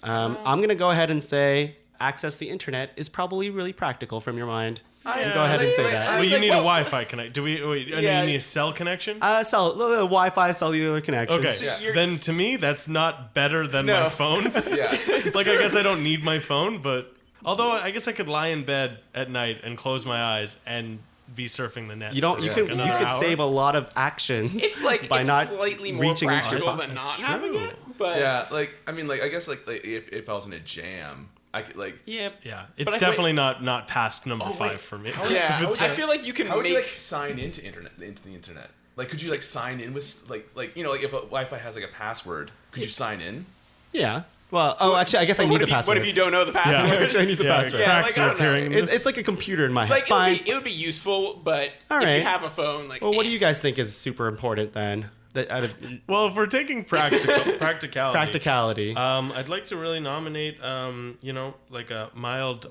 I'm gonna go ahead and say access the internet is probably really practical from your mind. Go ahead and say that. Well, you need a Wi-Fi connection. Do we? Wait, you need a cell connection? Wi-Fi cellular connection. Okay. Yeah. Then to me, that's not better than my phone. yeah. Like, I guess I don't need my phone, but although I guess I could lie in bed at night and close my eyes and be surfing the net. You don't. for You like could. You another could hour. save a lot of actions. It's like by it's not slightly more reaching into your practical than pockets. not having it. But Yeah, like I mean, like I guess like if I was in a jam, I could like. yeah, Yeah, But it's I- definitely not past number Oh, 5 wait. for me. yeah. would I you- feel like you can How would make. you like sign into the internet? Like, could you like sign in with like like if a Wi-Fi has like a password, could you sign in? Yeah. Well, actually, I guess I need the password. What if you don't know the password? Actually, I need the password. Yeah, Cracks like, I are don't know. appearing in this. It's like a computer in my head. Like Fine. it would be useful, but All if right. you have a phone, like Well, what do you guys think is super important then? That out of Well, if we're taking practicality, practicality. I'd like to really nominate, like a mild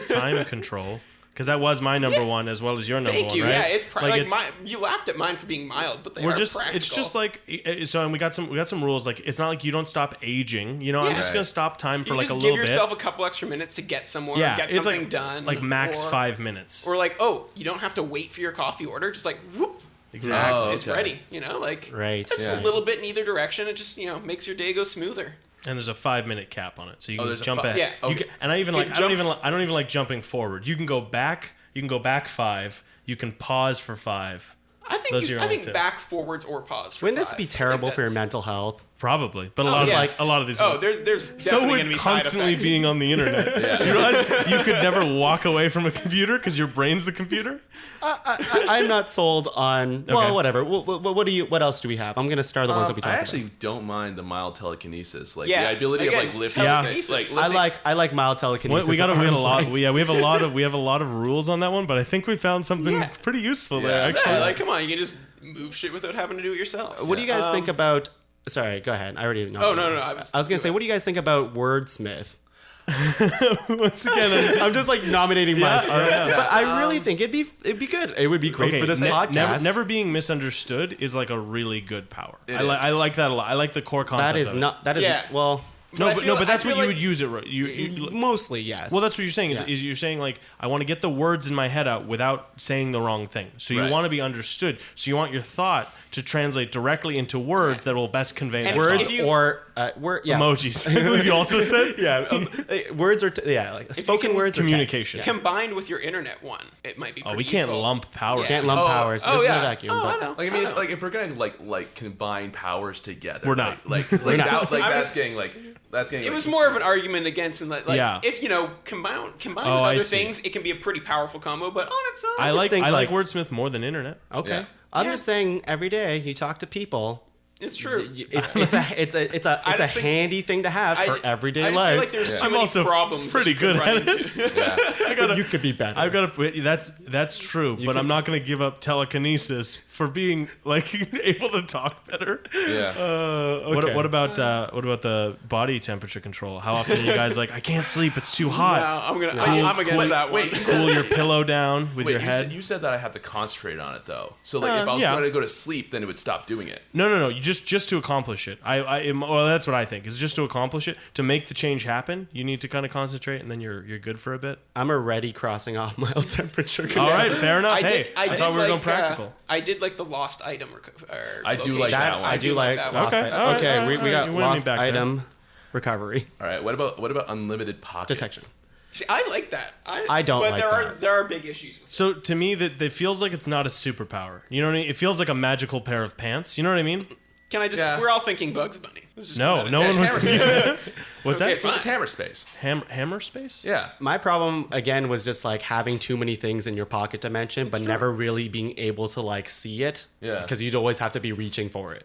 time control, because that was my number one as well as your number Thank one, you. right? Yeah, it's Like, you laughed at mine for being mild, but they we're are just practical. it's just like so, and we got some rules. Like, it's not like you don't stop aging. I'm Yeah. just Right. gonna stop time for you like just a give little yourself bit. a couple extra minutes to get somewhere, Yeah, get it's something like done, like max or, 5 minutes. or like you don't have to wait for your coffee order, just like whoop, Exactly. Oh, it's okay. ready. Like Right. just Yeah. a little bit in either direction. It just makes your day go smoother. And there's a 5-minute cap on it, so you can there's a jump fi- ahead. yeah. You Okay. can, and I even You like can I don't even like jumping forward. You can go back. You can go back 5. You can pause for 5. I think Those are your only two. back, forwards, or pause. For Wouldn't this five. be I think terrible for your that's- mental health? Probably, but a lot of these. Oh, there's definitely so gonna would be side constantly effects. being on the internet. You realize you could never walk away from a computer because your brain's the computer. I'm not sold on. Okay. Well, whatever. What else do we have? I'm gonna start the ones that we I talked actually about. don't mind the mild telekinesis, like Yeah, the ability again, of like lifting. telekinesis. I like mild telekinesis. We have a arms lot. length. We have a lot of rules on that one, but I think we found something pretty useful there. Yeah. Actually, Yeah, like, come on, you can just move shit without having to do it yourself. What do you guys think about? Sorry, go ahead. I already know. Oh, no. I was gonna say, what do you guys think about wordsmith? once again, I'm just like nominating my but I really think it'd be good. It would be great for this podcast. Never being misunderstood is like a really good power. I like that a lot. I like the core concept. That is of it. not. That is Yeah. well. But that's what you like- would use it. You Mostly, yes. well, that's what you're saying. Yeah. Is you're saying like I want to get the words in my head out without saying the wrong thing. So you Right. want to be understood. So you want your thought to translate directly into words that will best convey And the words thought. if you- or yeah. Emojis. I believe you also said. Yeah, words are like spoken can- words. Communication. Or text. Combined with your internet one, it might be Oh, pretty we can't useful. lump powers. Can't lump powers. Oh, This yeah. is a vacuum. Oh, but I know. Like I mean, if we're gonna like combine powers together, We're not. Like not. that, like I that's was- getting like that's getting. It like, was more of an argument against, and like Yeah. if combined with Oh, I other see. things, it can be a pretty powerful combo. But on its own, I just like think, like- wordsmith more than internet. Okay. Yeah. I'm Yeah. just saying. Every day you talk to people. it's true. It's a just think- handy thing to have for everyday I just life. feel like there's too I'm many also problems. pretty that you could good run at into. yeah. You could be better. I've got to. That's true, but I'm not going to give up telekinesis for being like able to talk better. Yeah. Okay. What about the body temperature control? How often are you guys like, I can't sleep, it's too hot? No, I'm against that one. Cool your pillow down with your head. You said that I have to concentrate on it though. So like if I was yeah. going to go to sleep, then it would stop doing it. No. You just to accomplish it. Well, that's what I think. Is just to accomplish it, to make the change happen. You need to kind of concentrate, and then you're good for a bit. I'm already crossing off mild temperature. All right, fair enough. I did thought we were going like, practical. I did like the lost item. I do like location. that one. I do like that one. lost Okay, item. all right, Okay, all we right, got you winning me lost back there. item recovery All right. What about unlimited pockets? detection. See, I like that. I don't but like there that. there are big issues with it. So to me, that feels like it's not a superpower. You know what I mean? It feels like a magical pair of pants. You know what I mean? Can I just? Yeah. We're all thinking Bugs Bunny. Let's just No, go no with one it. was. What's Okay, that? fine. It's hammer space. Hammer space? Yeah. My problem again was just like having too many things in your pocket to mention, but never really being able to like see it. Yeah. Because you'd always have to be reaching for it.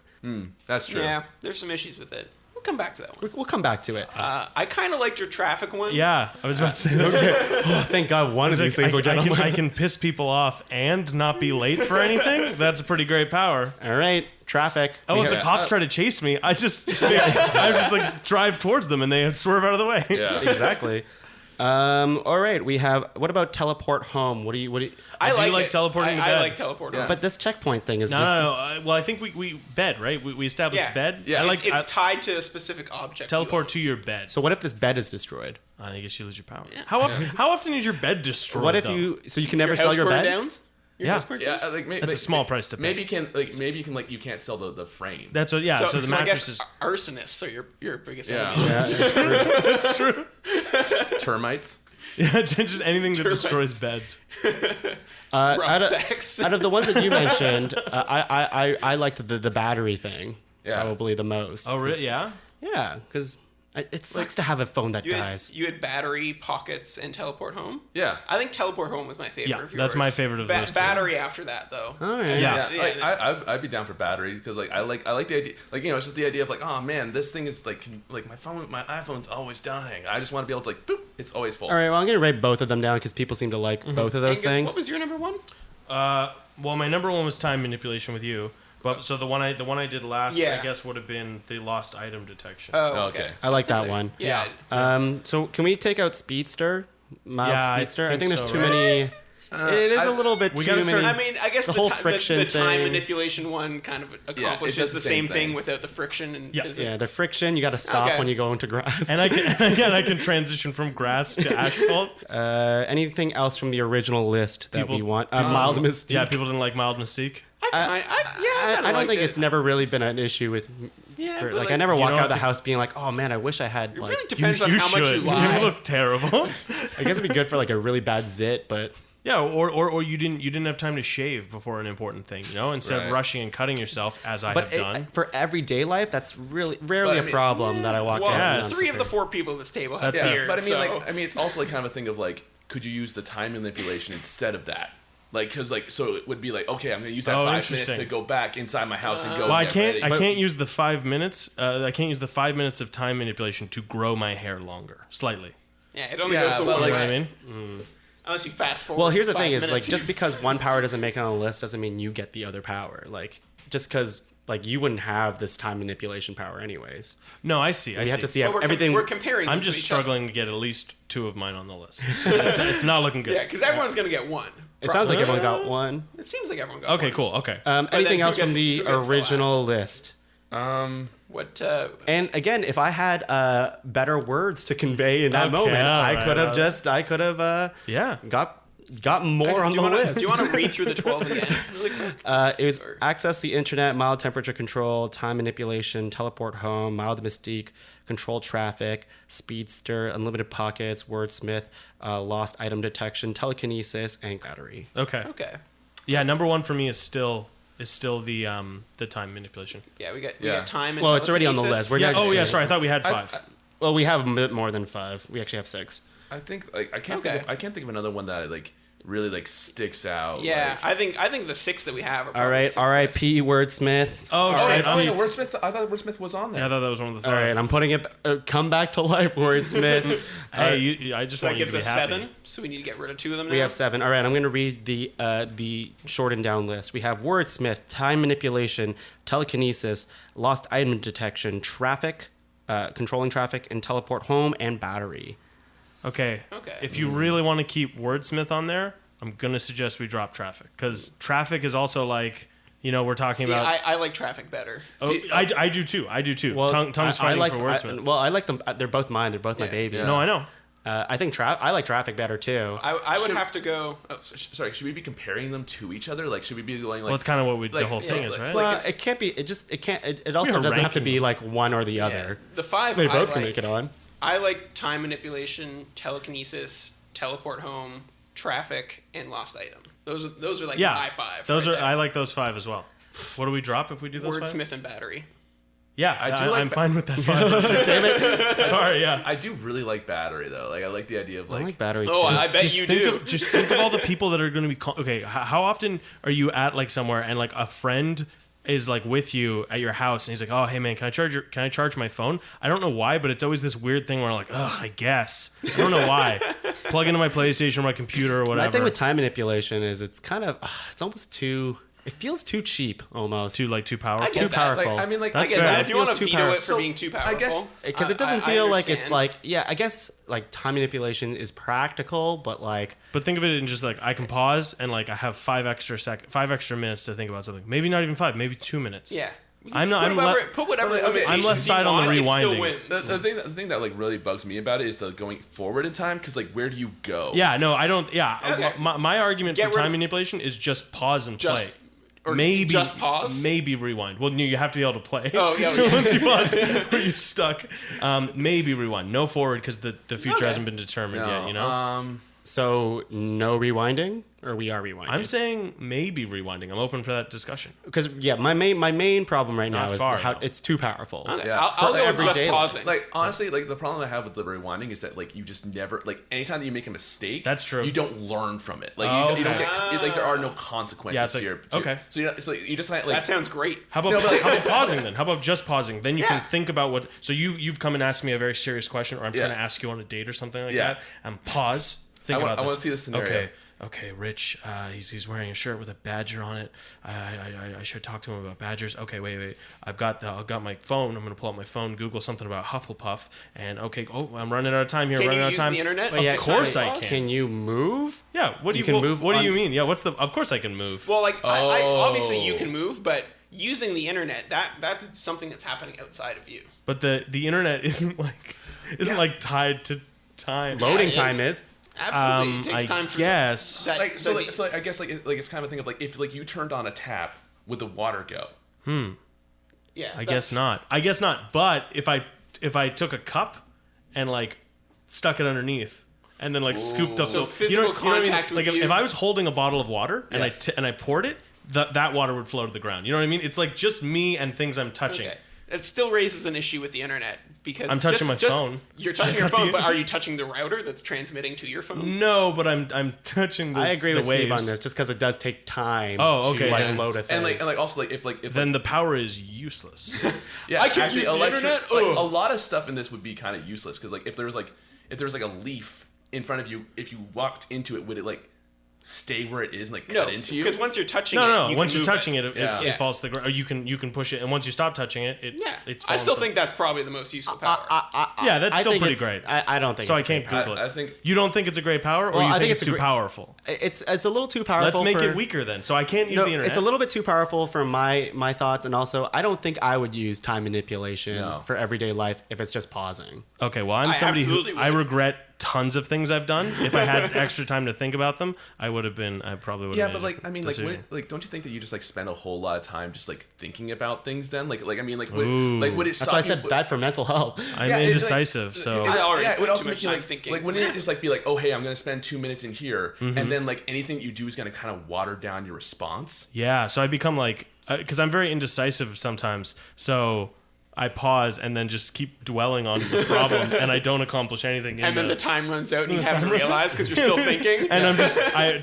That's true. Yeah, there's some issues with it. We'll come back to that one. We'll come back to it. I kind of liked your traffic one. Yeah, I was about to say that. Oh, thank God one of these things will get on my. I can piss people off and not be late for anything. That's a pretty great power. All right, traffic. Oh, if the Yeah. cops try to chase me, I just like drive towards them and they swerve out of the way. Yeah. Exactly. All right, we have. What about teleport home? What do you? I do like it. teleporting to bed. I like teleporting. Yeah. But this checkpoint thing is No, just. no. Well, I think we bed, right? We established Yeah. bed. Yeah. I like It's tied to a specific object. teleport to your bed. So what if this bed is destroyed? I guess you lose your power. How often is your bed destroyed? What if though? you? So you can never Your sell house your burned bed. down? Your Yeah. house burned down? Yeah, like maybe That's a small price to pay. Maybe you can you can't sell the frame. That's what. Yeah. So the I mattress guess is. arsonists are your biggest Yeah. enemy. Yeah, it's true. That's true. Termites. Yeah, just anything that destroys beds. Rough sex. Out of the ones that you mentioned, I liked the battery thing Yeah. probably the most. Oh, really? Yeah. Yeah, because it sucks to have a phone that dies. You had battery, pockets, and teleport home. Yeah. I think teleport home was my favorite. Yeah, of that's yours. my favorite of those two. Battery after that though. All right. Yeah. Yeah, I'd be down for battery because like I like the idea, like it's just the idea of like, oh man, this thing is like my iPhone's always dying. I just want to be able to like boop, it's always full. All right. Well, I'm gonna write both of them down because people seem to like both of those Angus, things. what was your number one? Well, my number one was time manipulation with you. But so the one I did last, Yeah. I guess, would have been the lost item detection. Oh, Okay. I like that That's one. Yeah. So can we take out speedster? Mild Yeah, I speedster. I think think there's so, too right? many. It is a little bit we too gotta many. start- I mean, I guess The whole friction the time thing. manipulation one kind of accomplishes does the the same same thing thing. without the friction and Yeah. physics. Yeah, the friction. You got to stop Okay. when you go into grass. And I can transition from grass to asphalt. Anything else from the original list that we People- want? Mild mystique. Yeah, people didn't like mild mystique. I don't think it's never really been an issue with. Yeah, for, but, like I never you walk don't out of the have to- house being like, oh man, I wish I had It like. really depends on how much you should. lie. You look terrible. I guess it'd be good for like a really bad zit, but Yeah, or you didn't have time to shave before an important thing, instead of rushing and cutting yourself as I have done. For everyday life, that's really rarely But, a problem that I walk in. Well, on. 3 of the 4 people at this table have That's fair. beards. But so. it's also like kind of a thing of like, could you use the time manipulation instead of that? Like, because so it would be like, okay, I'm going to use that 5 minutes interesting. to go back inside my house and go. Well, I get can't. ready. I can't use the 5 minutes. I can't use the 5 minutes of time manipulation to grow my hair longer, slightly. Yeah, it only Yeah, goes to but, one You know like, what I way. mean? Unless you fast forward. Well, here's the 5 thing: is like minutes. just because one power doesn't make it on a list doesn't mean you get the other power. Like just because you wouldn't have this time manipulation power anyways. No, I see. You have to see Well, everything. We're comparing. I'm them to just each struggling to get at least 2 of mine on the list. It's not looking good. other. Yeah, because everyone's gonna get one. It sounds like Probably. everyone got one. It seems like everyone got Okay, one. cool. Okay. Anything then else who from gets- the who gets the original list? What? And again, if I had better words to convey in that Okay, moment, all I right, could have all Yeah. got more on do the you wanna, list. Do you want to read through the 12 again, really quick? It was Or- access the internet, mild temperature control, time manipulation, teleport home, mild mystique, control traffic, speedster, unlimited pockets, wordsmith, lost item detection, telekinesis, and battery. Okay. Okay. Yeah, number 1 for me is still the time manipulation. Yeah, we got Yeah. time. And Well, it's already on the telekinesis. list. We're Yeah. not just Oh yeah. gonna- Sorry, I thought we had 5. Well, we have a bit more than 5. We actually have 6. I think like I can't Okay. think of another one that like really like sticks out. Yeah, like, I think the 6 that we have. Are All probably right, the 6 R.I.P. Wordsmith. Oh Oh, shit. yeah, Wordsmith. I thought Wordsmith was on there. Yeah, I thought that was one of the 3. All right, I'm putting it. Come back to life, Wordsmith. Hey, I just So that want you to gives be us happy. 7. So we need to get rid of 2 of them now. We have 7. All right, I'm going to read the shortened down list. We have wordsmith, time manipulation, telekinesis, lost item detection, traffic, controlling traffic, and teleport home, and battery. Okay. Okay. If you really want to keep wordsmith on there, I'm gonna suggest we drop traffic because traffic is also like we're talking See, about. I like traffic better. Oh, I do too. I do too. Tongue's I fighting like, for wordsmith. I like them. They're both mine. They're both my Yeah. babies. no, I know. I think I like traffic better too. I would Should- have to go. Oh, Sorry, should we be comparing them to each other? Like, should we be going like? Well, that's kind of what the like, whole thing yeah, is, like- right? like- Well, it's- it can't be. It can't. It also You're doesn't have to ranking be them. like one or the other. the 5. They both I can like, make it on. I like time manipulation, telekinesis, teleport home, traffic, and lost item. Those are like yeah, my 5. those right are. there. I like those 5 as well. What do we drop if we do those 5? Wordsmith and battery. Yeah, I do like I'm fine with that 5. Damn it! Sorry, yeah. I do really like battery though. Like, I like the idea of I like. like battery. Oh, too. I bet you do. Just think of all the people that are going to be. Okay, how often are you at like somewhere and like a friend is like with you at your house and he's like, "Oh, hey man, can I charge my phone?" I don't know why, but it's always this weird thing where I'm like, "Ugh, I guess." I don't know why. Plug into my PlayStation or my computer or whatever. My thing with time manipulation is it's kind of it's almost too. It feels too cheap almost. too powerful. I get Too that. powerful. Like, I mean, like I That's get fair. that. It If you want to feels too veto it powerful. for So, being too powerful, I guess- Because it doesn't feel like it's understand. like I guess like time manipulation is practical, but like But think of it in just like I can pause and like I have 5 extra minutes to think about something. Maybe not even 5, maybe 2 minutes. Yeah. I'm not. Put whatever. Okay, okay, I'm less limitations side you on the want, it still rewinding. wins. The thing that like really bugs me about it is the going forward in time because like where do you go? Yeah, no, I don't. Yeah, Okay. my argument Get for rid time of- manipulation is just pause and Just- play. or Maybe just pause? Maybe rewind. Well, no, you have to be able to play. Oh, yeah, yeah. Once you pause, you're stuck. Maybe rewind. No forward because the future Okay. hasn't been determined yet. You know. so no rewinding or we are rewinding. I'm saying maybe rewinding. I'm open for that discussion. because my main problem right now Not is far, how though. it's too powerful. Okay, Yeah. I'll For go with just everyday life. pausing. Like honestly, like the problem I have with the rewinding is that like you just never like anytime that you make a mistake, That's true. You don't learn from it. Like Oh, you don't okay. get like there are no consequences Yeah, it's like- to your okay. So it's like you just like that sounds great. How about No, but like- how about pausing then? How about just pausing? Then you Yeah. can think about what. So you've come and asked me a very serious question, or I'm trying Yeah. to ask you on a date or something like Yeah. that, and pause. Think I want- about I this. wanna see the scenario. Okay, Rich. He's wearing a shirt with a badger on it. I should talk to him about badgers. Okay, wait. I've got my phone. I'm gonna pull out my phone, Google something about Hufflepuff, and I'm running out of time here. Can running you out of use time. the internet? But yeah, Of course I Pause? can. Can you move? Yeah. What do You you can move What do on- you mean? Yeah. Of course I can move. Well, like I obviously you Oh. can move, but using the internet that's something that's happening outside of you. But the internet isn't like tied to time. Loading it time is. is. Absolutely, it takes I time for guess. that. like so like I guess like it's kind of a thing of like if like you turned on a tap, would the water go? yeah, I guess not. But if I took a cup and like stuck it underneath, and then like scooped up. So the, physical contact with Like you. if I was holding a bottle of water and I poured it, that water would flow to the ground. You know what I mean? It's like just me and things I'm touching. Okay. It still raises an issue with the internet because I'm touching my phone. You're touching your phone, but are you touching the router that's transmitting to your phone? No, but I'm touching the I agree the with waves. Steve on this, just because it does take time Oh, okay, to like yeah. load a thing. And like also like if Then the power is useless. yeah, I can't actually, use the internet? Like, Ugh. a lot of stuff in this would be kind of useless because like if there was like a leaf in front of you, if you walked into it, would it like stay where it is and like cut into you? because once you're touching No. it, Once can you're move touching it, Yeah. it falls to the ground. Or you can push it, and once you stop touching it, it's. I fallen still so- think that's probably the most useful power. Yeah, that's I still think pretty it's- great. I don't think So it's I can't great. Google it. I think You don't think it's a great power, or Well, you I think think it's it's a too great- powerful? It's a little too powerful. Let's make for, it weaker then, so I can't use No, the internet. it's a little bit too powerful for my thoughts, and also I don't think I would use time manipulation No. for everyday life if it's just pausing. Okay, well, I'm I somebody who absolutely I would. regret tons of things I've done. If I had extra time to think about them, I probably would have. yeah, but like I mean, decision. like don't you think that you just like spend a whole lot of time just like thinking about things then? Like I mean, like Ooh. would it stop That's why I you- said bad for mental health. I'm Yeah, it's like- indecisive, so I already yeah, it spent would also too make much you time like thinking. like wouldn't it just like be like, oh hey, I'm gonna spend 2 minutes in here, Mm-hmm. and then like anything you do is gonna kind of water down your response. yeah. So I become like because I'm very indecisive sometimes, so I pause and then just keep dwelling on the problem, and I don't accomplish anything. and then the time runs out and you haven't realized because you're still thinking. and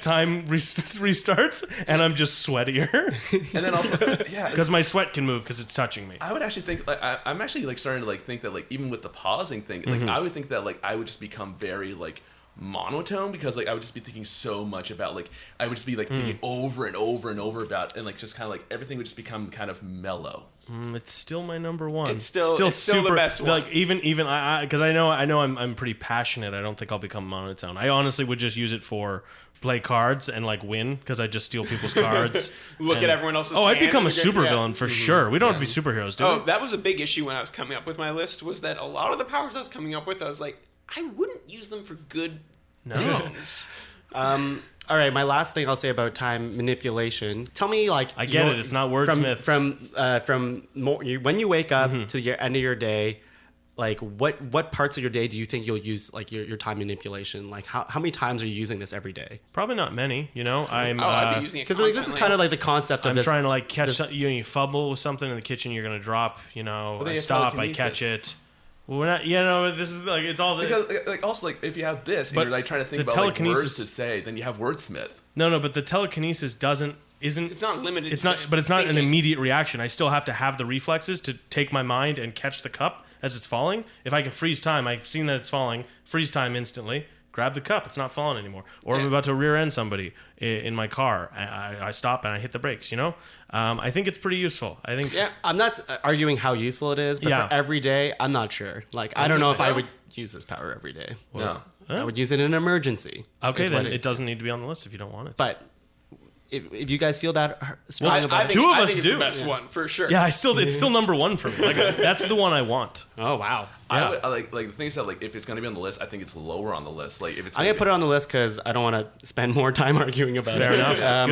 time restarts, and I'm just sweatier And then also yeah, because my sweat can move because it's touching me. I would actually think like I'm actually like starting to like think that like even with the pausing thing, like Mm-hmm. I would think that like I would just become very like monotone because like I would just be thinking so much about like I would just be like thinking over and over and over about and like just kind of like everything would just become kind of mellow. It's still my number one. It's still the best one. Like even I because I know I'm pretty passionate. I don't think I'll become monotone. I honestly would just use it for play cards and like win because I just steal people's cards. Look and- at everyone else's. Oh, I'd hand become a and get- supervillain yeah. for sure. We don't have to be superheroes, do Oh, we? that was a big issue when I was coming up with my list. Was that a lot of the powers I was coming up with, I was like, I wouldn't use them for good things. All right, my last thing I'll say about time manipulation. Tell me, like, I get it. It's not wordsmith. When you wake up Mm-hmm. to your end of your day, like, what parts of your day do you think you'll use like your time manipulation? Like, how many times are you using this every day? Probably not many. You know, I'd be using it Because like, this is constantly. kind of like the concept of I'm this. trying to like catch you fumble with something in the kitchen. You're gonna drop. You know, then I you have stop. I catch telekinesis. it. Well, we're not. You know, this is like it's all. Because like also like if you have this and But you're like trying to think the about like words telekinesis- to say, then you have wordsmith. No, but the telekinesis isn't. It's not limited. It's to not, just but it's not an thinking. immediate reaction. I still have to have the reflexes to take my mind and catch the cup as it's falling. If I can freeze time, I've seen that it's falling. Freeze time instantly. Grab the cup. It's not falling anymore. Or I'm about to rear end somebody in my car. I stop and I hit the brakes. You know, I think it's pretty useful. I think. Yeah. I'm not arguing how useful it is, but Yeah. for every day, I'm not sure. Like, I don't know if I would use this power every day. No. I would use it in an emergency. Okay, is what then it doesn't need to be on the list if you don't want it. But if you guys feel that strong I about it, think, Two of I us think it's do. the best one for sure. Yeah, it's still number one for me. Like that's the one I want. oh wow. I would, like the thing is that like if it's gonna be on the list, I think it's lower on the list. Like if it's I'm gonna put it on the list because I don't want to spend more time arguing about Fair it. enough.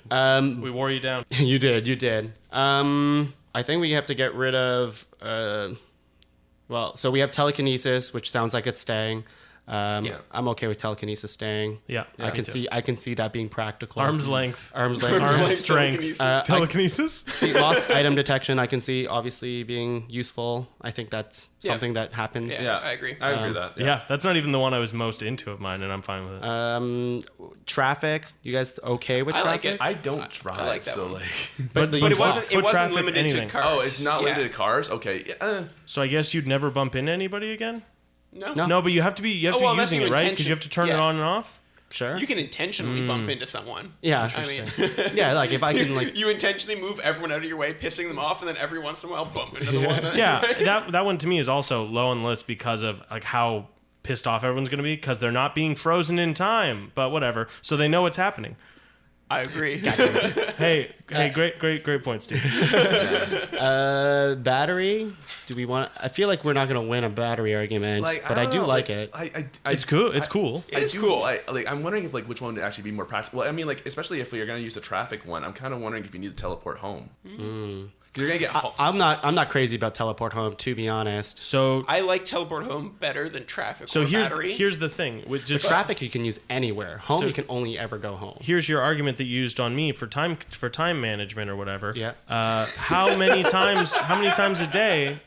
Good. We wore you down. You did. I think we have to get rid of. So we have telekinesis, which sounds like it's staying. I'm okay with telekinesis staying. Yeah, I me too. can see that being practical. Arm's length. Arm's length. Arm Like strength. telekinesis. Telekinesis. See, lost item detection. I can see obviously being useful. I think that's something that happens. Yeah. I agree. I agree with that. Yeah, that's not even the one I was most into of mine, and I'm fine with it. Traffic. You guys okay with I like traffic? it. I don't drive, like that so one. like. But But it wasn't. foot It wasn't traffic, limited anything. to cars. Oh, it's not Yeah. limited to cars. Okay. So I guess you'd never bump into anybody again. No. No, but you have to be well, unless using you it, right? Because you have to turn it yeah. on and off. Sure. You can intentionally bump into someone. Yeah. I mean, Yeah, like if I can like. you intentionally move everyone out of your way, pissing them off, and then every once in a while bump into the one. That, Yeah, that one to me is also low on the list because of like how pissed off everyone's going to be because they're not being frozen in time. But whatever, so they know what's happening. I agree. Hey, great point, Steve. Battery. Do we want? I feel like we're not gonna win a battery argument, but I do like it. It's cool. It's cool. It is do, cool. I'm wondering if like which one would actually be more practical. Well, I mean, like especially if you're gonna use the traffic one, I'm kind of wondering if you need to teleport home. You're gonna get home. I'm not crazy about teleport home, to be honest. So I like teleport home better than traffic. so or here's battery. here's the thing with The just traffic you can use anywhere. Home So- you can only ever go home. here's your argument that you used on me for time management or whatever. Yeah. How many times a day?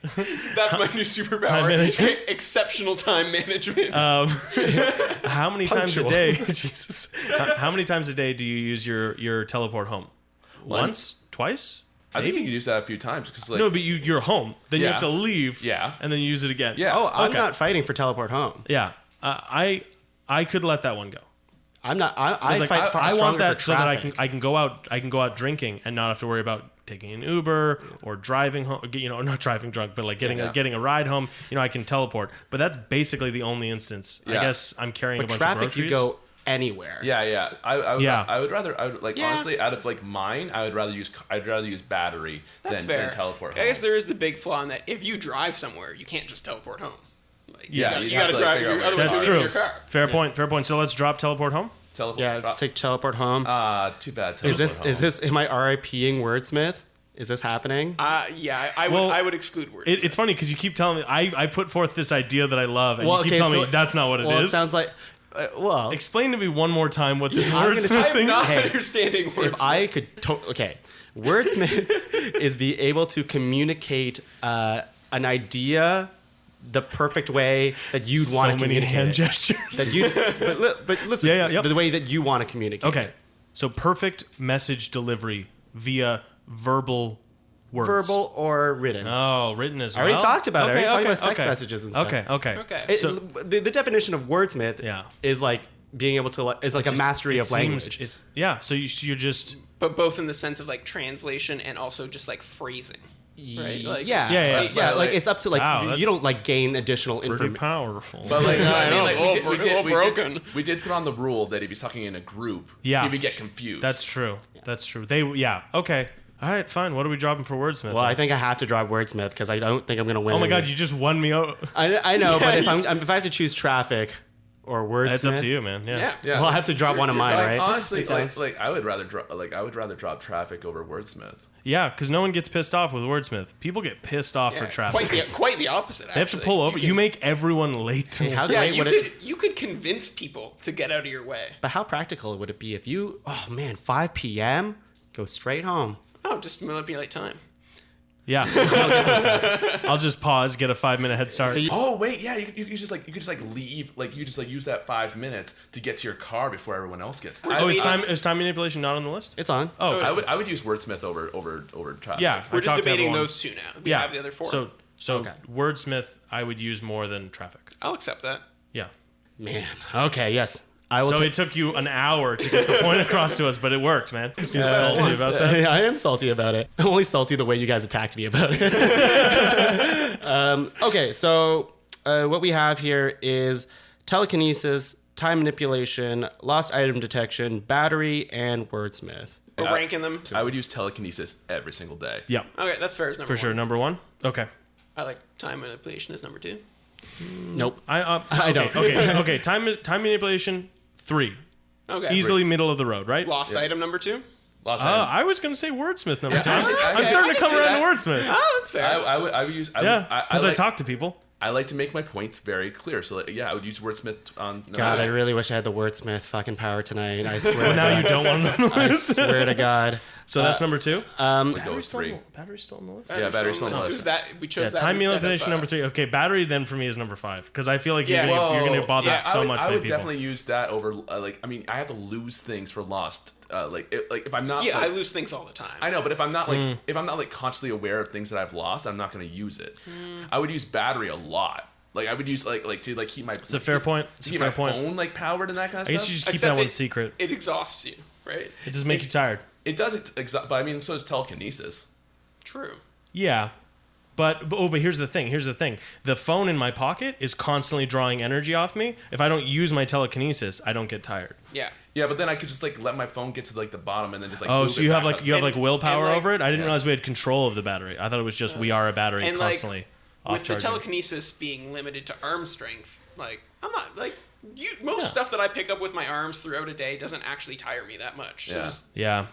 That's my new superpower. Time management? Exceptional time management. How many times a Punctual. day? Jesus. How many times a day do you use your teleport home? Once, twice? I think you can use that a few times because like No, but you're home. Then you Yeah. have to leave. Yeah. And then use it again. Yeah. Oh, I'm Okay. not fighting for teleport home. Yeah. I could let that one go. I'm not. I Like, fight I want stronger that for so that traffic. I can go out drinking and not have to worry about taking an Uber or driving home. Not driving drunk, but like getting a ride home. I can teleport. But that's basically the only instance. I Yeah. guess I'm carrying a But bunch traffic, of groceries. you go anywhere. Yeah. I would, Yeah. I would rather like Yeah. honestly out of like mine, I'd rather use battery That's than fair. teleport. I guess home. there is the big flaw in that if you drive somewhere, you can't just teleport home. Like, Yeah, you you'd got have to to, like, drive. figure out where Otherwise, That's you're true. in your car. Fair point. So let's drop teleport home. Teleport. Yeah, let's take teleport home. Too bad. is this teleport home. am I RIPing wordsmith? Is this happening? Yeah, I would. Well, I would exclude words. It's funny because you keep telling me I put forth this idea that I love, and you keep telling me that's not what it is. Well, it sounds like. Explain to me one more time what this I'm gonna wordsmith try- I'm thing not is. understanding words. if I could, okay, wordsmith is be able to communicate an idea the perfect way that you'd want So to many communicate hand it. gestures. That you, but listen, Yeah. the way that you want to communicate. Okay, it. so perfect message delivery via verbal words. Verbal or written. Oh, written as I well. already talked about it. I already talked about text okay. messages and stuff. Okay. Okay. It- So the definition of wordsmith Yeah. is like being able to is like a mastery it of seems- language. yeah. So you're just but both in the sense of like translation and also just like phrasing. Right? Like, Yeah. Like like- it's up to like Wow, you that's don't like gain additional pretty information. powerful. But like, I mean, know, like all broken. we did put on the rule that if he's talking in a group, Yeah. he would get confused. That's true. That's true. Okay. All right, fine. What are we dropping for wordsmith? Well, I think I have to drive wordsmith because I don't think I'm gonna win. oh my god, anyway. you just won me out. I know, but if if I have to choose traffic or wordsmith, It's up to you, man. Yeah. Yeah. Well, I have to drop one of mine, Like, right? honestly, Makes like, sense. like I would rather drop traffic over wordsmith. Yeah, because no one gets pissed off with wordsmith. People get pissed off for Yeah, traffic. Quite the opposite. They have to pull over. You make everyone late. To How Yeah, great you would it? you could convince people to get out of your way. But how practical would it be if you? Oh man, 5 p.m. Go straight home. Oh, just manipulate time. Yeah. I'll just pause, get a 5-minute head start. So you- Oh wait, yeah, you could just leave, like you just like use that 5 minutes to get to your car before everyone else gets there. oh, is time manipulation not on the list? It's on. Oh, I would use wordsmith over traffic. yeah. We're I just talked to debating everyone. those two now. We Yeah. have the other four. So Okay. wordsmith, I would use more than traffic. I'll accept that. Yeah. Man. Okay. Yes. I will. So it took you an hour to get the point across to us, but it worked, man. You're salty about that. I am salty about it. I'm only salty the way you guys attacked me about it. Okay, so what we have here is telekinesis, time manipulation, lost item detection, battery, and wordsmith. We're Yeah. ranking them. I would use telekinesis every single day. Yeah, Okay, that's fair as number for sure. one. Number one. Okay. I like time manipulation as number two. Nope. I don't. Okay. Time manipulation 3. Okay. Easily middle of the road, right? Lost item number two. Lost item. I was gonna say wordsmith number 2. I- I'm starting I to can come see around that. to wordsmith. Oh, that's fair. I would use. Yeah, because I like, talk to people. I like to make my points very clear. So like, yeah, I would use wordsmith on. God, I really wish I had the wordsmith fucking power tonight. I swear. But to now God. you don't want to know I this. swear to God. So that's number 2. go with 3. Battery's still on the list. Yeah, battery's still on the list. Who's that? We chose Yeah, that. time instead of, manipulation number 3. Okay, battery then for me is number 5 because I feel like Yeah. you're gonna bother so I would, much I by would people. definitely use that over. I mean, I have to lose things for lost. Like if I'm not. Yeah, like, I lose things all the time. I know, but if I'm not like consciously aware of things that I've lost, I'm not going to use it. I would use battery a lot. Like I would use like to like keep my. It's a fair point. It's a keep fair my point. phone like powered and that kind of I guess stuff. you just keep Except that one it- secret. It exhausts you, right? It does make you tired. It does but I mean, so does telekinesis. True. Yeah. But here's the thing. The phone in my pocket is constantly drawing energy off me. If I don't use my telekinesis, I don't get tired. Yeah. Yeah, but then I could just like let my phone get to like the bottom and then just like. Oh, move so it you have back like up. willpower and, like- over it? I didn't Yeah. realize we had control of the battery. I thought it was just we are a battery And like constantly with off the charging. telekinesis being limited to arm strength, like I'm not like most stuff that I pick up with my arms throughout a day doesn't actually tire me that much. So Yeah. just Yeah.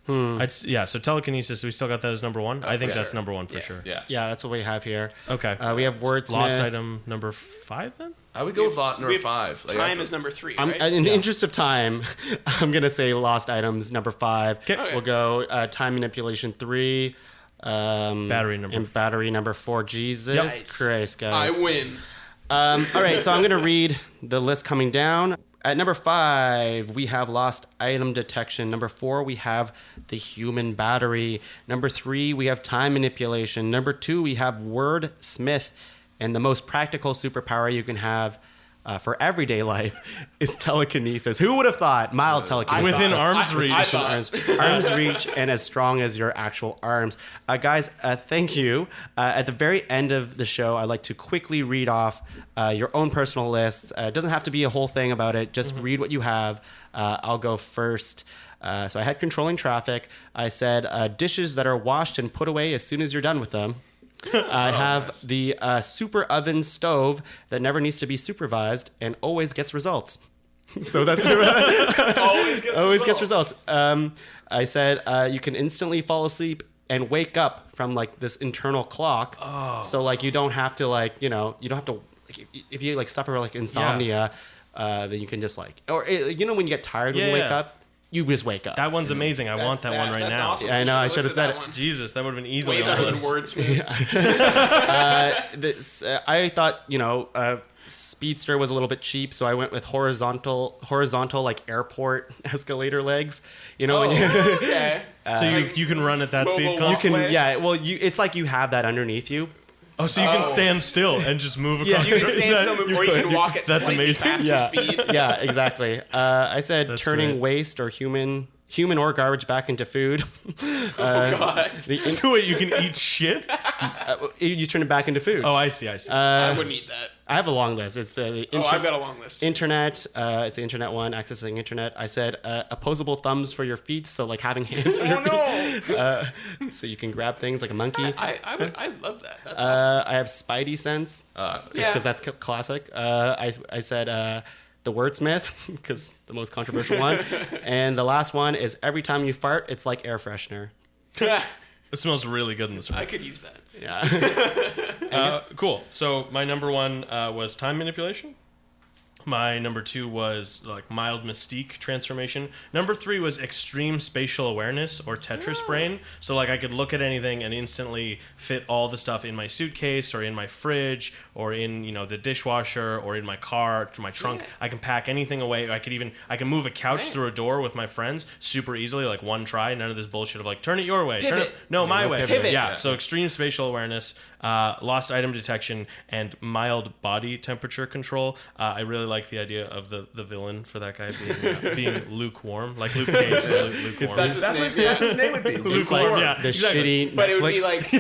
So telekinesis, we still got that as number one. I think that's number one for sure. Yeah. Yeah, that's what we have here. Okay. We have wordsmith. Lost item number 5 then? I would go with number 5. Like, Time is number 3, right? In the interest of time, I'm gonna say lost items number 5. Okay. We'll go time manipulation 3. Battery number and battery number 4. Jesus Nice. Christ, guys! I win. All right, so I'm gonna read the list coming down. At number 5, we have lost item detection. Number 4, we have the human battery. Number 3, we have time manipulation. Number 2, we have wordsmith. And the most practical superpower you can have for everyday life is telekinesis. Who would have thought mild telekinesis? Within arm's reach. Arm's reach and as strong as your actual arms. Guys, thank you. At the very end of the show, I'd like to quickly read off your own personal lists. It doesn't have to be a whole thing about it. Just read what you have. I'll go first. So I had controlling traffic. I said dishes that are washed and put away as soon as you're done with them. I have the super oven stove that never needs to be supervised and always gets results. So that's always gets results. I said you can instantly fall asleep and wake up from like this internal clock. So like you don't have to you don't have to like, if you like suffer like insomnia, then you can just like when you get tired when you wake up. You just wake up. That one's amazing. I want that one right now. Awesome. I know. I should have said it. One. Jesus, that would have been easily Way on the better than list. wordsmith. I thought Speedster was a little bit cheap, so I went with horizontal like airport escalator legs. When you Okay. So you can run at that speed, Mobile Colin? you can Way. it's like you have that underneath you. Oh, so you can stand still and just move across You the can stand still, or you can walk at That's slightly amazing. faster speed. Yeah, exactly. I said That's turning great. waste or human or garbage back into food. God. So wait, you can eat shit? You turn it back into food. Oh, I see. I wouldn't eat that. I have a long list. It's the I've got a long list. internet. It's the internet one, accessing internet. I said opposable thumbs for your feet, so like having hands for your feet. So you can grab things like a monkey. I love that. That's awesome. I have spidey sense, just because that's classic. I said the wordsmith, because the most controversial one. And the last one is every time you fart, it's like air freshener. It smells really good in this room. I could use that. Yeah. Cool. So my number 1 was time manipulation. My number 2 was like mild mystique transformation. Number 3 was extreme spatial awareness or Tetris brain. So like I could look at anything and instantly fit all the stuff in my suitcase or in my fridge or in the dishwasher or in my car, my trunk. Yeah. I can pack anything away. I can move a couch through a door with my friends super easily, like one try. None of this bullshit of like turn it your way, Pivot. my way. pivot. Yeah. So extreme spatial awareness. Lost item detection, and mild body temperature control. I really like the idea of the villain for that guy being lukewarm, like Luke Cage, but lukewarm. That's what his name would be. It's like Lukewarm, yeah, the exactly. shitty But it would Netflix be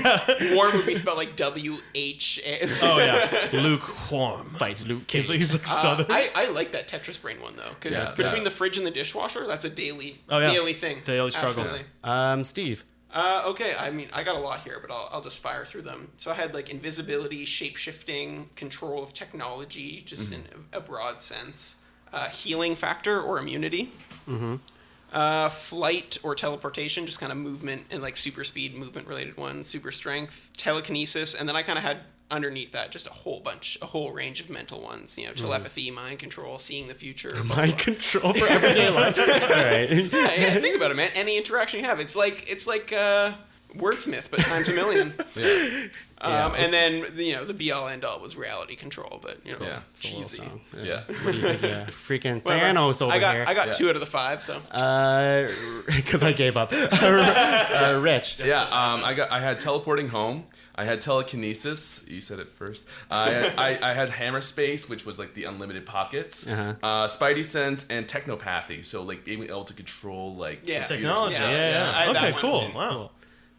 like warm would be spelled like WH. Oh yeah, lukewarm. fights Luke Cage. He's like southern. I like that Tetris brain one though, because Yeah. between the fridge and the dishwasher, that's a daily thing. Daily struggle. Absolutely. Steve. Okay, I mean, I got a lot here, but I'll just fire through them. So I had like invisibility, shape-shifting, control of technology, just in a broad sense, healing factor or immunity, flight or teleportation, just kind of movement and like super speed, movement-related ones, super strength, telekinesis, and then I kind of had underneath that just a whole range of mental ones. Telepathy, mind control, seeing the future. Mind control for everyday life. All right. Yeah, think about it, man. Any interaction you have, it's like wordsmith, but times a million. And then the be all end all was reality control, but It's a little cheesy. song. Yeah. What do you think? Freaking Whatever. Thanos over here. I got 2 out of the 5, so Because I gave up. Rich. Yeah, I had teleporting home. I had telekinesis. You said it first. I had hammer space, which was like the unlimited pockets. Spidey sense and technopathy. So like being able to control like computers. Technology. Yeah. Yeah. That Okay. one Cool. didn't- Wow.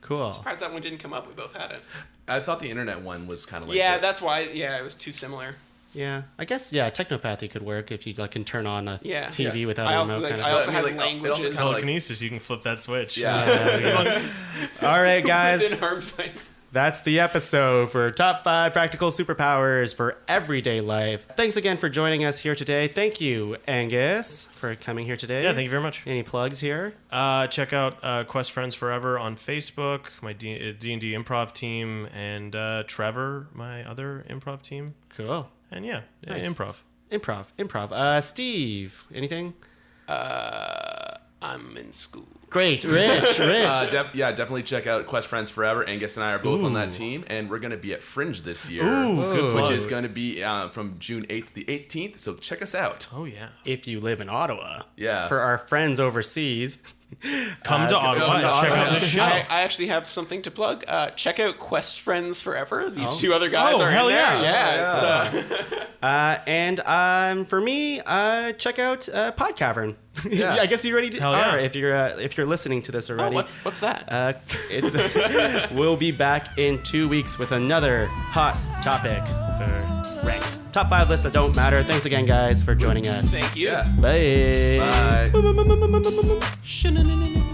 Cool. surprised that one didn't come up. We both had it. I thought the internet one was kind of like That's why. Yeah, it was too similar. Yeah, I guess technopathy could work if you like can turn on a Yeah. TV Yeah. without I a also remote. like- Kind I of also I mean, had like, languages. also kinda like- Telekinesis, you can flip that switch. Yeah. All right, guys. Within arm's length. That's the episode for Top 5 Practical Superpowers for Everyday Life. Thanks again for joining us here today. Thank you, Angus, for coming here today. Yeah, thank you very much. Any plugs here? Check out Quest Friends Forever on Facebook, my D&D improv team, and Trevor, my other improv team. Cool. And yeah, Nice. improv. Steve, anything? I'm in school. Great. Rich. Definitely check out Quest Friends Forever. Angus and I are both on that team, and we're going to be at Fringe this year, Good which plug. is going to be from June 8th to the 18th. So check us out. Oh, yeah. If you live in Ottawa. Yeah. For our friends overseas. Come to Ottawa and check out the show. I actually have something to plug. Check out Quest Friends Forever. These two other guys are hell in there. yeah. Yeah. And for me, check out Podcavern. Yeah. I guess you already Hell yeah. are if you're listening to this Oh, already. what's that? We'll be back in 2 weeks with another hot topic for ranked top 5 lists that don't matter. Thanks again, guys, for joining us. Thank you. Yeah. Bye. Bye. Shananana.